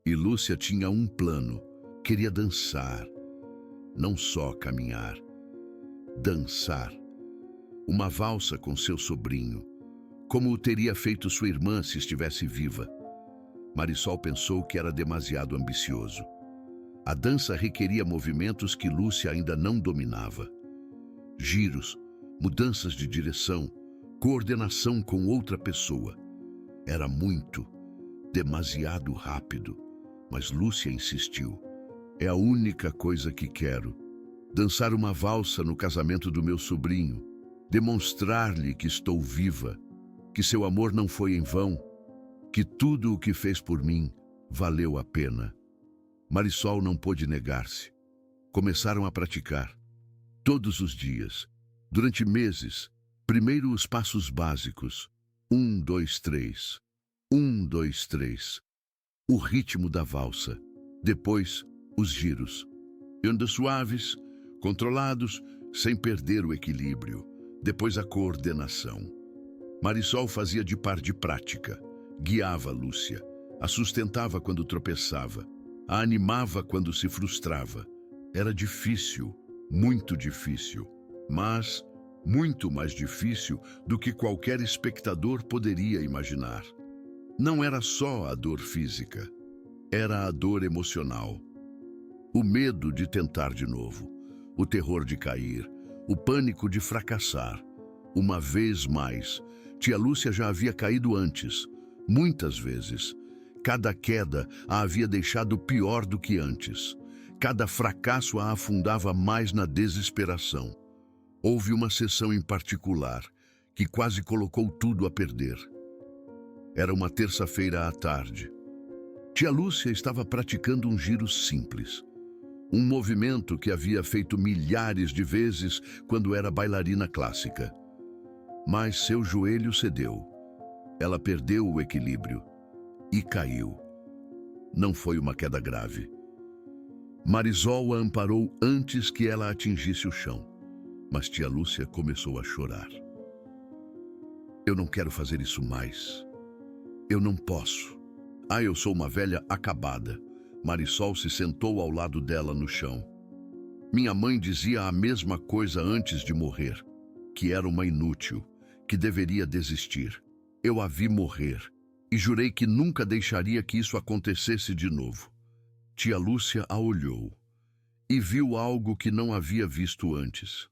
Speaker 1: E Lúcia tinha um plano. Queria dançar. não só caminhar, dançar. Uma valsa com seu sobrinho, como o teria feito sua irmã se estivesse viva. Marisol pensou que era demasiado ambicioso. A dança requeria movimentos que Lúcia ainda não dominava. Giros, mudanças de direção, coordenação com outra pessoa. Era muito, demasiado rápido, mas Lúcia insistiu. É a única coisa que quero. Dançar uma valsa no casamento do meu sobrinho. Demonstrar-lhe que estou viva, que seu amor não foi em vão, que tudo o que fez por mim valeu a pena. Marisol não pôde negar-se. Começaram a praticar. Todos os dias, durante meses, primeiro os passos básicos. 1, 2, 3. 1, 2, 3. O ritmo da valsa. Depois, os giros. Andando suaves, controlados, sem perder o equilíbrio. Depois a coordenação. Marisol fazia de par de prática. Guiava Lúcia. A sustentava quando tropeçava. A animava quando se frustrava. Era difícil, muito difícil. Mas muito mais difícil do que qualquer espectador poderia imaginar. Não era só a dor física. Era a dor emocional. O medo de tentar de novo. O terror de cair. O pânico de fracassar. Uma vez mais, tia Lúcia já havia caído antes, muitas vezes. Cada queda a havia deixado pior do que antes. Cada fracasso a afundava mais na desesperação. Houve uma sessão em particular que quase colocou tudo a perder. Era uma terça-feira à tarde. Tia Lúcia estava praticando um giro simples. Um movimento que havia feito milhares de vezes quando era bailarina clássica. Mas seu joelho cedeu. Ela perdeu o equilíbrio e caiu. Não foi uma queda grave. Marisol a amparou antes que ela atingisse o chão. Mas tia Lúcia começou a chorar. Eu não quero fazer isso mais. Eu não posso. Eu sou uma velha acabada. Marisol se sentou ao lado dela no chão. Minha mãe dizia a mesma coisa antes de morrer, que era uma inútil, que deveria desistir. Eu a vi morrer e jurei que nunca deixaria que isso acontecesse de novo. Tia Lúcia a olhou e viu algo que não havia visto antes.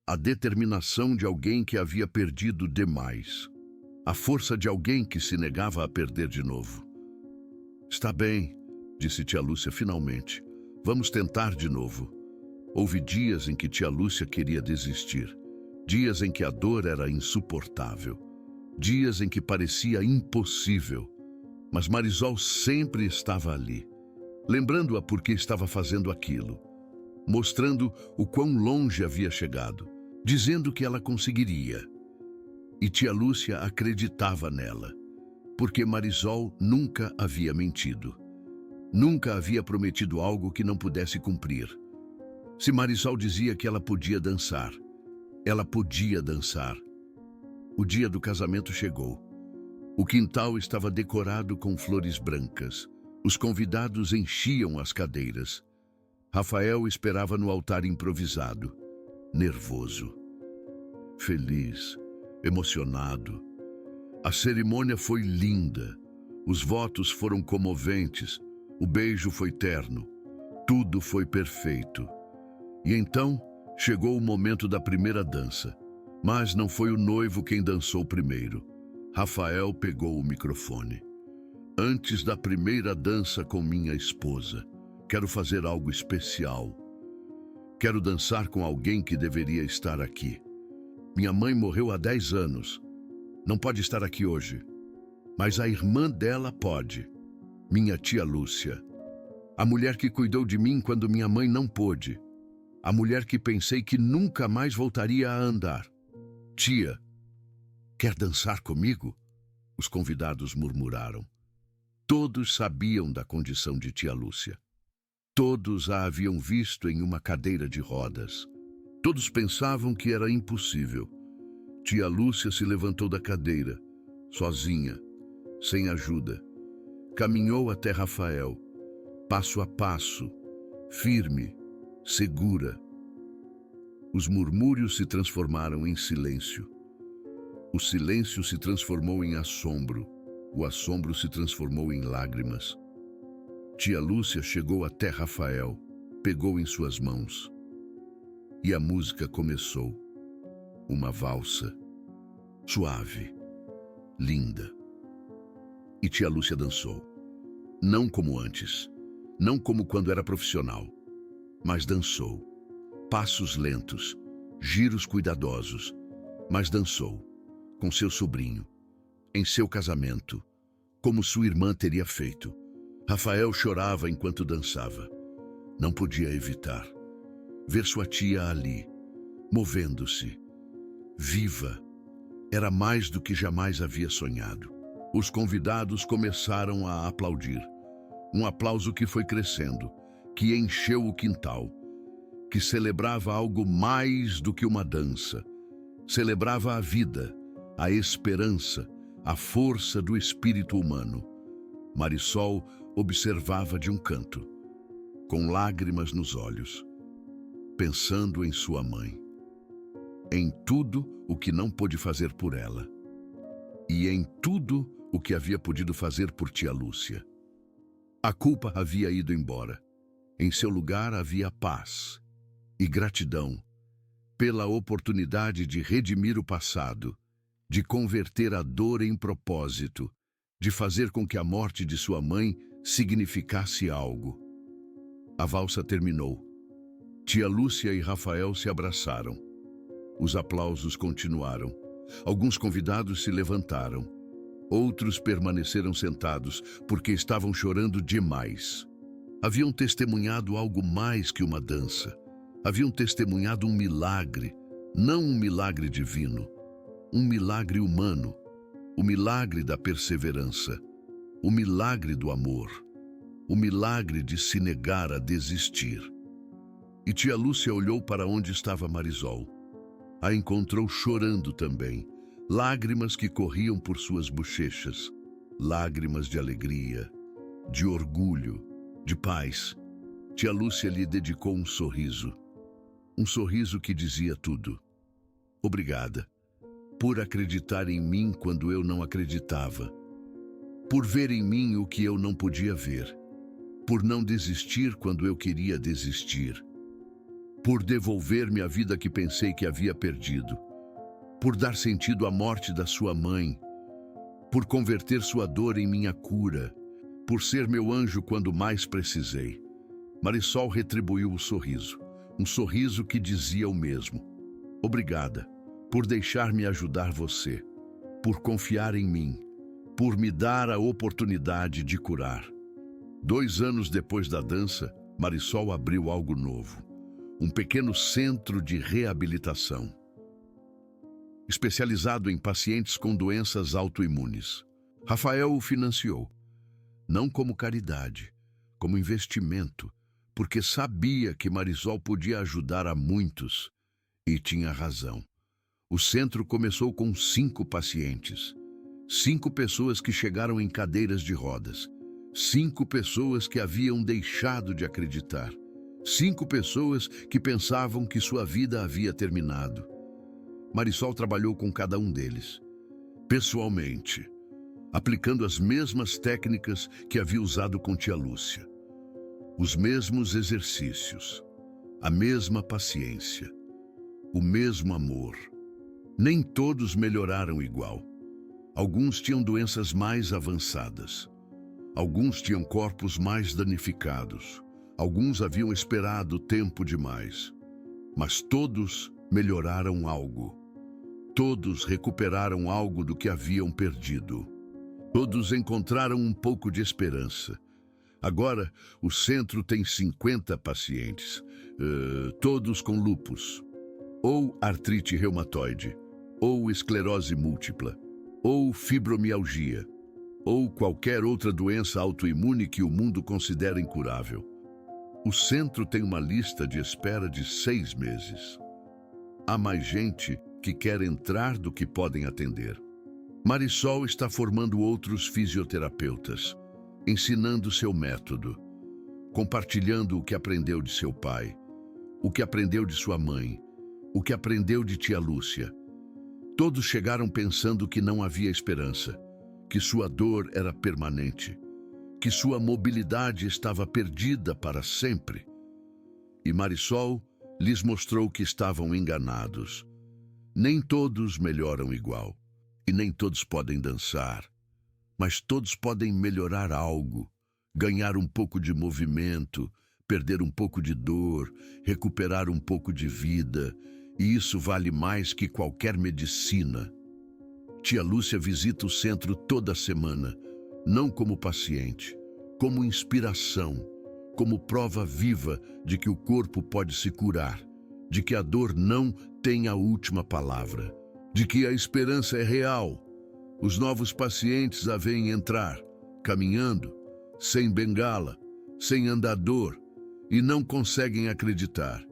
Speaker 1: A determinação de alguém que havia perdido demais. A força de alguém que se negava a perder de novo. Está bem, disse tia Lúcia finalmente. Vamos tentar de novo. Houve dias em que tia Lúcia queria desistir. Dias em que a dor era insuportável. Dias em que parecia impossível. Mas Marisol sempre estava ali, lembrando-a por que estava fazendo aquilo, mostrando o quão longe havia chegado, dizendo que ela conseguiria. E tia Lúcia acreditava nela, porque Marisol nunca havia mentido. Nunca havia prometido algo que não pudesse cumprir. Se Marisol dizia que ela podia dançar, ela podia dançar. O dia do casamento chegou. O quintal estava decorado com flores brancas. Os convidados enchiam as cadeiras. Rafael esperava no altar improvisado, nervoso, feliz, emocionado. A cerimônia foi linda. Os votos foram comoventes. O beijo foi terno. Tudo foi perfeito. E então chegou o momento da primeira dança. Mas não foi o noivo quem dançou primeiro. Rafael pegou o microfone. Antes da primeira dança com minha esposa, quero fazer algo especial. Quero dançar com alguém que deveria estar aqui. Minha mãe morreu há 10 anos. Não pode estar aqui hoje. Mas a irmã dela pode. Minha tia Lúcia. A mulher que cuidou de mim quando minha mãe não pôde. A mulher que pensei que nunca mais voltaria a andar. Tia, quer dançar comigo? Os convidados murmuraram. Todos sabiam da condição de tia Lúcia. Todos a haviam visto em uma cadeira de rodas. Todos pensavam que era impossível. Tia Lúcia se levantou da cadeira, sozinha, sem ajuda. Caminhou até Rafael, passo a passo, firme, segura. Os murmúrios se transformaram em silêncio. O silêncio se transformou em assombro. O assombro se transformou em lágrimas. Tia Lúcia chegou até Rafael, pegou em suas mãos. E a música começou. Uma valsa, suave, linda. E tia Lúcia dançou. Não como antes, não como quando era profissional, mas dançou. Passos lentos, giros cuidadosos, mas dançou, com seu sobrinho, em seu casamento, como sua irmã teria feito. Rafael chorava enquanto dançava. Não podia evitar. Ver sua tia ali, movendo-se, viva, era mais do que jamais havia sonhado. Os convidados começaram a aplaudir. Um aplauso que foi crescendo, que encheu o quintal, que celebrava algo mais do que uma dança. Celebrava a vida, a esperança, a força do espírito humano. Marisol observava de um canto, com lágrimas nos olhos, pensando em sua mãe, em tudo o que não pôde fazer por ela, e em tudo o que havia podido fazer por tia Lúcia. A culpa havia ido embora. Em seu lugar havia paz e gratidão pela oportunidade de redimir o passado, de converter a dor em propósito, de fazer com que a morte de sua mãe significasse algo. A valsa terminou. Tia Lúcia e Rafael se abraçaram. Os aplausos continuaram. Alguns convidados se levantaram. Outros permaneceram sentados porque estavam chorando demais. Haviam testemunhado algo mais que uma dança. Haviam testemunhado um milagre, não um milagre divino, um milagre humano, o milagre da perseverança, o milagre do amor, o milagre de se negar a desistir. E tia Lúcia olhou para onde estava Marisol. A encontrou chorando também, lágrimas que corriam por suas bochechas, lágrimas de alegria, de orgulho, de paz. Tia Lúcia lhe dedicou um sorriso que dizia tudo. Obrigada, por acreditar em mim quando eu não acreditava, por ver em mim o que eu não podia ver, por não desistir quando eu queria desistir, por devolver-me a vida que pensei que havia perdido, por dar sentido à morte da sua mãe, por converter sua dor em minha cura, por ser meu anjo quando mais precisei. Marisol retribuiu o sorriso, um sorriso que dizia o mesmo. Obrigada, por deixar-me ajudar você, por confiar em mim, por me dar a oportunidade de curar. 2 anos depois da dança, Marisol abriu algo novo, um pequeno centro de reabilitação, especializado em pacientes com doenças autoimunes. Rafael o financiou, não como caridade, como investimento, porque sabia que Marisol podia ajudar a muitos, e tinha razão. O centro começou com 5 pacientes, 5 pessoas que chegaram em cadeiras de rodas, 5 pessoas que haviam deixado de acreditar, 5 pessoas que pensavam que sua vida havia terminado. Marisol trabalhou com cada um deles, pessoalmente, aplicando as mesmas técnicas que havia usado com tia Lúcia. Os mesmos exercícios, a mesma paciência, o mesmo amor. Nem todos melhoraram igual. Alguns tinham doenças mais avançadas. Alguns tinham corpos mais danificados. Alguns haviam esperado tempo demais. Mas todos melhoraram algo. Todos recuperaram algo do que haviam perdido. Todos encontraram um pouco de esperança. Agora, o centro tem 50 pacientes, todos com lúpus, ou artrite reumatoide, ou esclerose múltipla, ou fibromialgia, ou qualquer outra doença autoimune que o mundo considera incurável. O centro tem uma lista de espera de 6 meses. Há mais gente que quer entrar do que podem atender. Marisol está formando outros fisioterapeutas, ensinando seu método, compartilhando o que aprendeu de seu pai, o que aprendeu de sua mãe, o que aprendeu de tia Lúcia. Todos chegaram pensando que não havia esperança, que sua dor era permanente, que sua mobilidade estava perdida para sempre. E Marisol lhes mostrou que estavam enganados. Nem todos melhoram igual, e nem todos podem dançar, mas todos podem melhorar algo, ganhar um pouco de movimento, perder um pouco de dor, recuperar um pouco de vida, e isso vale mais que qualquer medicina. Tia Lúcia visita o centro toda semana, não como paciente, como inspiração, como prova viva de que o corpo pode se curar, de que a dor não tem a última palavra, de que a esperança é real. Os novos pacientes a veem entrar, caminhando, sem bengala, sem andador, e não conseguem acreditar.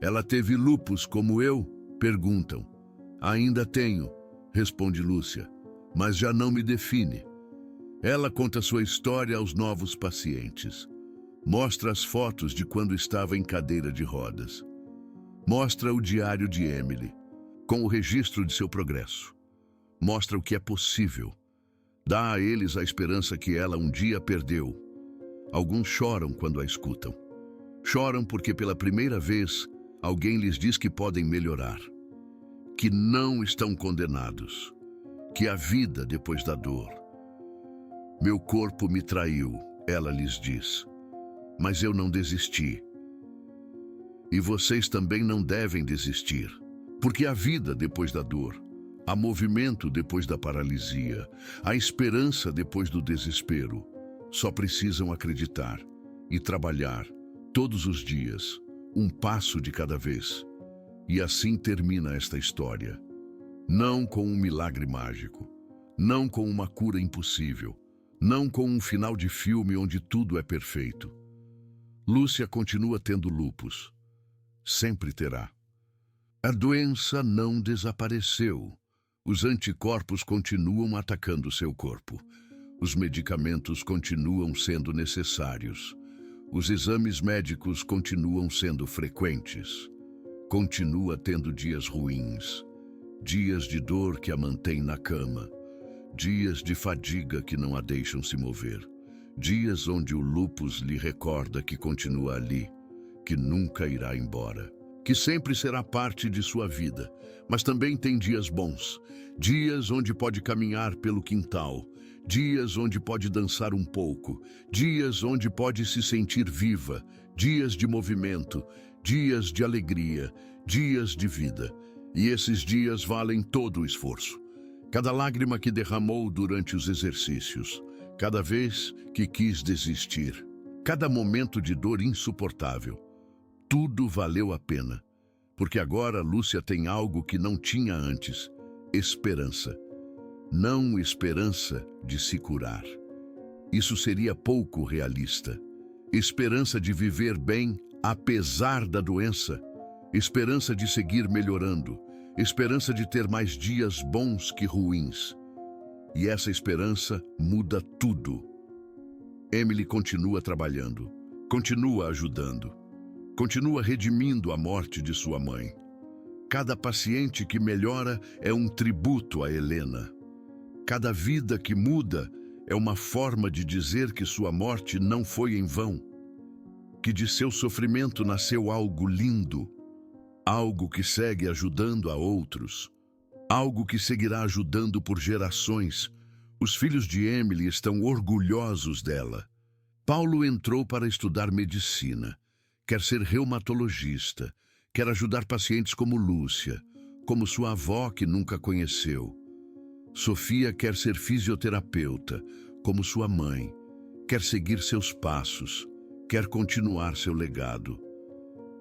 Speaker 1: Ela teve lúpus como eu? Perguntam. Ainda tenho, responde Lúcia, mas já não me define. Ela conta sua história aos novos pacientes. Mostra as fotos de quando estava em cadeira de rodas. Mostra o diário de Emily, com o registro de seu progresso. Mostra o que é possível. Dá a eles a esperança que ela um dia perdeu. Alguns choram quando a escutam. Choram porque pela primeira vez alguém lhes diz que podem melhorar, que não estão condenados, que há vida depois da dor. Meu corpo me traiu, ela lhes diz, mas eu não desisti. E vocês também não devem desistir, porque há vida depois da dor, há movimento depois da paralisia, há esperança depois do desespero. Só precisam acreditar e trabalhar todos os dias, um passo de cada vez. E assim termina esta história. Não com um milagre mágico, não com uma cura impossível, não com um final de filme onde tudo é perfeito. Lúcia continua tendo lúpus. Sempre terá. A doença não desapareceu. Os anticorpos continuam atacando seu corpo. Os medicamentos continuam sendo necessários. Os exames médicos continuam sendo frequentes. Continua tendo dias ruins, dias de dor que a mantém na cama, dias de fadiga que não a deixam se mover, dias onde o lúpus lhe recorda que continua ali, que nunca irá embora, que sempre será parte de sua vida, mas também tem dias bons, dias onde pode caminhar pelo quintal, dias onde pode dançar um pouco, dias onde pode se sentir viva, dias de movimento, dias de alegria, dias de vida. E esses dias valem todo o esforço. Cada lágrima que derramou durante os exercícios, cada vez que quis desistir, cada momento de dor insuportável, tudo valeu a pena. Porque agora Lúcia tem algo que não tinha antes: esperança. Não esperança de se curar. Isso seria pouco realista. Esperança de viver bem apesar da doença. Esperança de seguir melhorando. Esperança de ter mais dias bons que ruins. E essa esperança muda tudo. Emily continua trabalhando, continua ajudando, continua redimindo a morte de sua mãe. Cada paciente que melhora é um tributo a Helena. Cada vida que muda é uma forma de dizer que sua morte não foi em vão, que de seu sofrimento nasceu algo lindo, algo que segue ajudando a outros, algo que seguirá ajudando por gerações. Os filhos de Emily estão orgulhosos dela. Paulo entrou para estudar medicina, quer ser reumatologista, quer ajudar pacientes como Lúcia, como sua avó que nunca conheceu. Sofia quer ser fisioterapeuta, como sua mãe, quer seguir seus passos, quer continuar seu legado.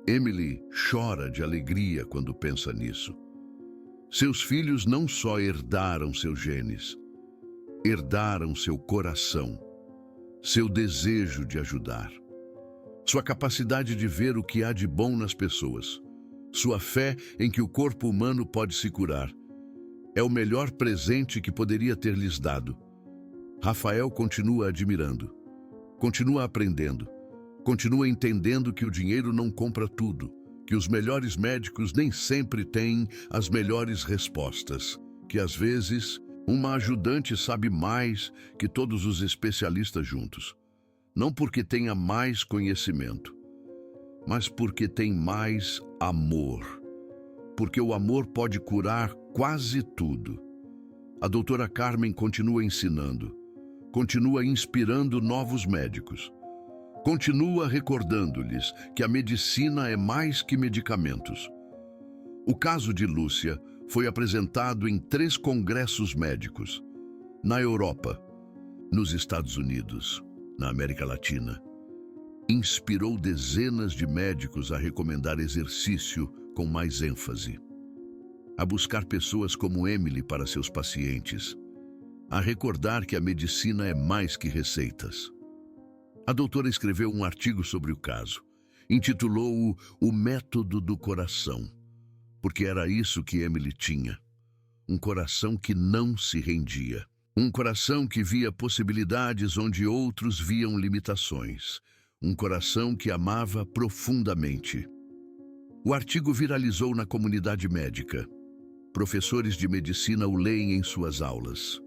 Speaker 1: Emily chora de alegria quando pensa nisso. Seus filhos não só herdaram seus genes, herdaram seu coração, seu desejo de ajudar, sua capacidade de ver o que há de bom nas pessoas, sua fé em que o corpo humano pode se curar. É o melhor presente que poderia ter lhes dado. Rafael continua admirando, continua aprendendo, Continua entendendo que o dinheiro não compra tudo, que os melhores médicos nem sempre têm as melhores respostas, que às vezes uma ajudante sabe mais que todos os especialistas juntos. Não porque tenha mais conhecimento, mas porque tem mais amor. Porque o amor pode curar quase tudo. A doutora Carmen continua ensinando, continua inspirando novos médicos, continua recordando-lhes que a medicina é mais que medicamentos. O caso de Lúcia foi apresentado em 3 congressos médicos, na Europa, nos Estados Unidos, na América Latina. Inspirou dezenas de médicos a recomendar exercício com mais ênfase, a buscar pessoas como Emily para seus pacientes, a recordar que a medicina é mais que receitas. A doutora escreveu um artigo sobre o caso, intitulou-o O Método do Coração, porque era isso que Emily tinha, um coração que não se rendia, um coração que via possibilidades onde outros viam limitações, um coração que amava profundamente. O artigo viralizou na comunidade médica. Professores de medicina o leem em suas aulas.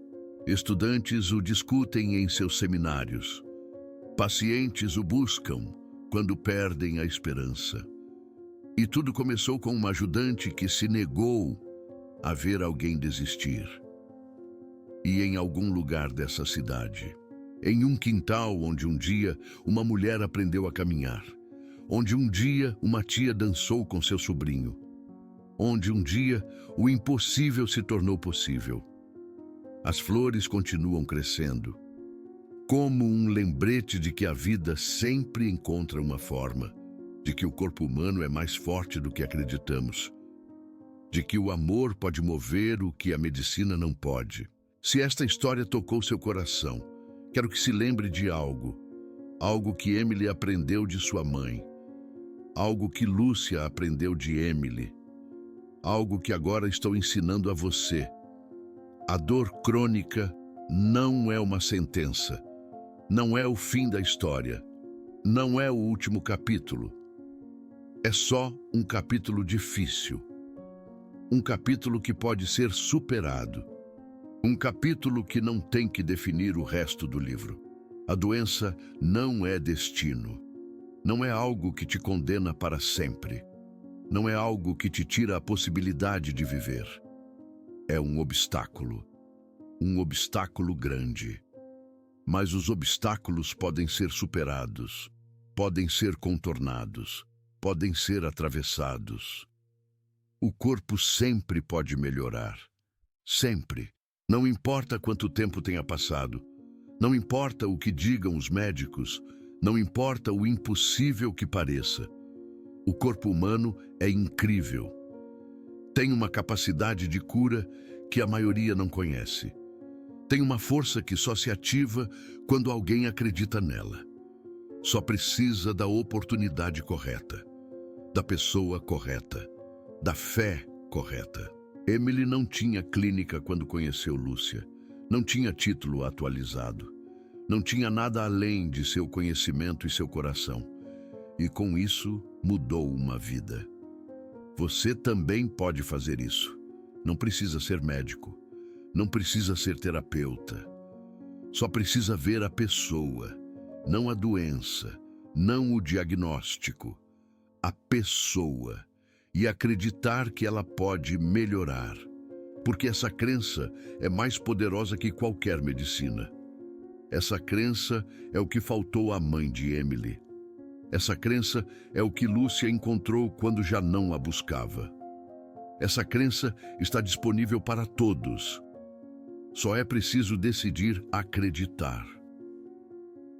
Speaker 1: Estudantes o discutem em seus seminários. Pacientes o buscam quando perdem a esperança. E tudo começou com uma ajudante que se negou a ver alguém desistir. E em algum lugar dessa cidade, em um quintal onde um dia uma mulher aprendeu a caminhar, onde um dia uma tia dançou com seu sobrinho, onde um dia o impossível se tornou possível. As flores continuam crescendo, como um lembrete de que a vida sempre encontra uma forma, de que o corpo humano é mais forte do que acreditamos, de que o amor pode mover o que a medicina não pode. Se esta história tocou seu coração, quero que se lembre de algo que Emily aprendeu de sua mãe, algo que Lúcia aprendeu de Emily, algo que agora estou ensinando a você. A dor crônica não é uma sentença, não é o fim da história, não é o último capítulo. É só um capítulo difícil, um capítulo que pode ser superado, um capítulo que não tem que definir o resto do livro. A doença não é destino, não é algo que te condena para sempre, não é algo que te tira a possibilidade de viver. É um obstáculo grande. Mas os obstáculos podem ser superados, podem ser contornados, podem ser atravessados. O corpo sempre pode melhorar, sempre. Não importa quanto tempo tenha passado, não importa o que digam os médicos, não importa o impossível que pareça. O corpo humano é incrível. Tem uma capacidade de cura que a maioria não conhece. Tem uma força que só se ativa quando alguém acredita nela. Só precisa da oportunidade correta, da pessoa correta, da fé correta. Emily não tinha clínica quando conheceu Lúcia, não tinha título atualizado, não tinha nada além de seu conhecimento e seu coração. E com isso mudou uma vida. Você também pode fazer isso. Não precisa ser médico, não precisa ser terapeuta. Só precisa ver a pessoa, não a doença, não o diagnóstico, a pessoa, e acreditar que ela pode melhorar, porque essa crença é mais poderosa que qualquer medicina. Essa crença é o que faltou à mãe de Emily. Essa crença é o que Lúcia encontrou quando já não a buscava. Essa crença está disponível para todos. Só é preciso decidir acreditar.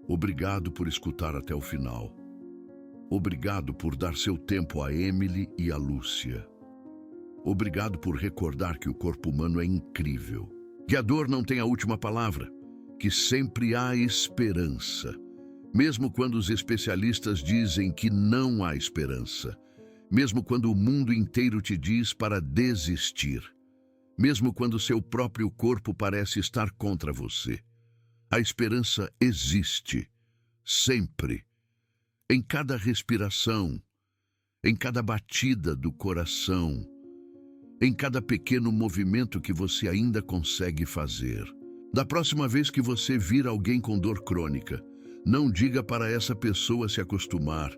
Speaker 1: Obrigado por escutar até o final. Obrigado por dar seu tempo a Emily e a Lúcia. Obrigado por recordar que o corpo humano é incrível, que a dor não tem a última palavra, que sempre há esperança, mesmo quando os especialistas dizem que não há esperança, mesmo quando o mundo inteiro te diz para desistir, mesmo quando seu próprio corpo parece estar contra você. A esperança existe, sempre. em cada respiração, em cada batida do coração, em cada pequeno movimento que você ainda consegue fazer. Da próxima vez que você vir alguém com dor crônica, não diga para essa pessoa se acostumar.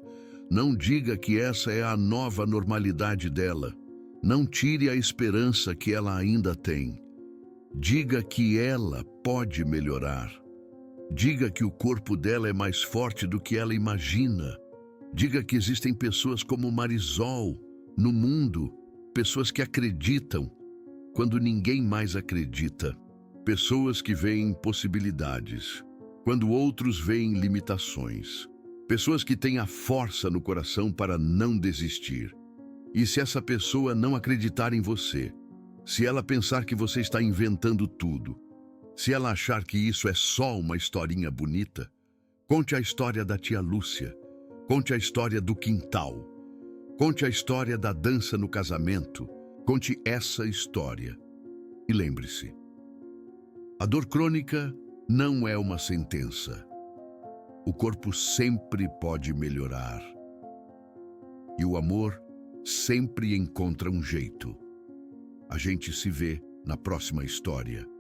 Speaker 1: Não diga que essa é a nova normalidade dela. Não tire a esperança que ela ainda tem. Diga que ela pode melhorar. Diga que o corpo dela é mais forte do que ela imagina. Diga que existem pessoas como Marisol no mundo, pessoas que acreditam quando ninguém mais acredita. Pessoas que veem possibilidades quando outros veem limitações. Pessoas que têm a força no coração para não desistir. E se essa pessoa não acreditar em você, se ela pensar que você está inventando tudo, se ela achar que isso é só uma historinha bonita, conte a história da tia Lúcia, conte a história do quintal, conte a história da dança no casamento, conte essa história. E lembre-se, a dor crônica não é uma sentença. O corpo sempre pode melhorar. E o amor sempre encontra um jeito. A gente se vê na próxima história.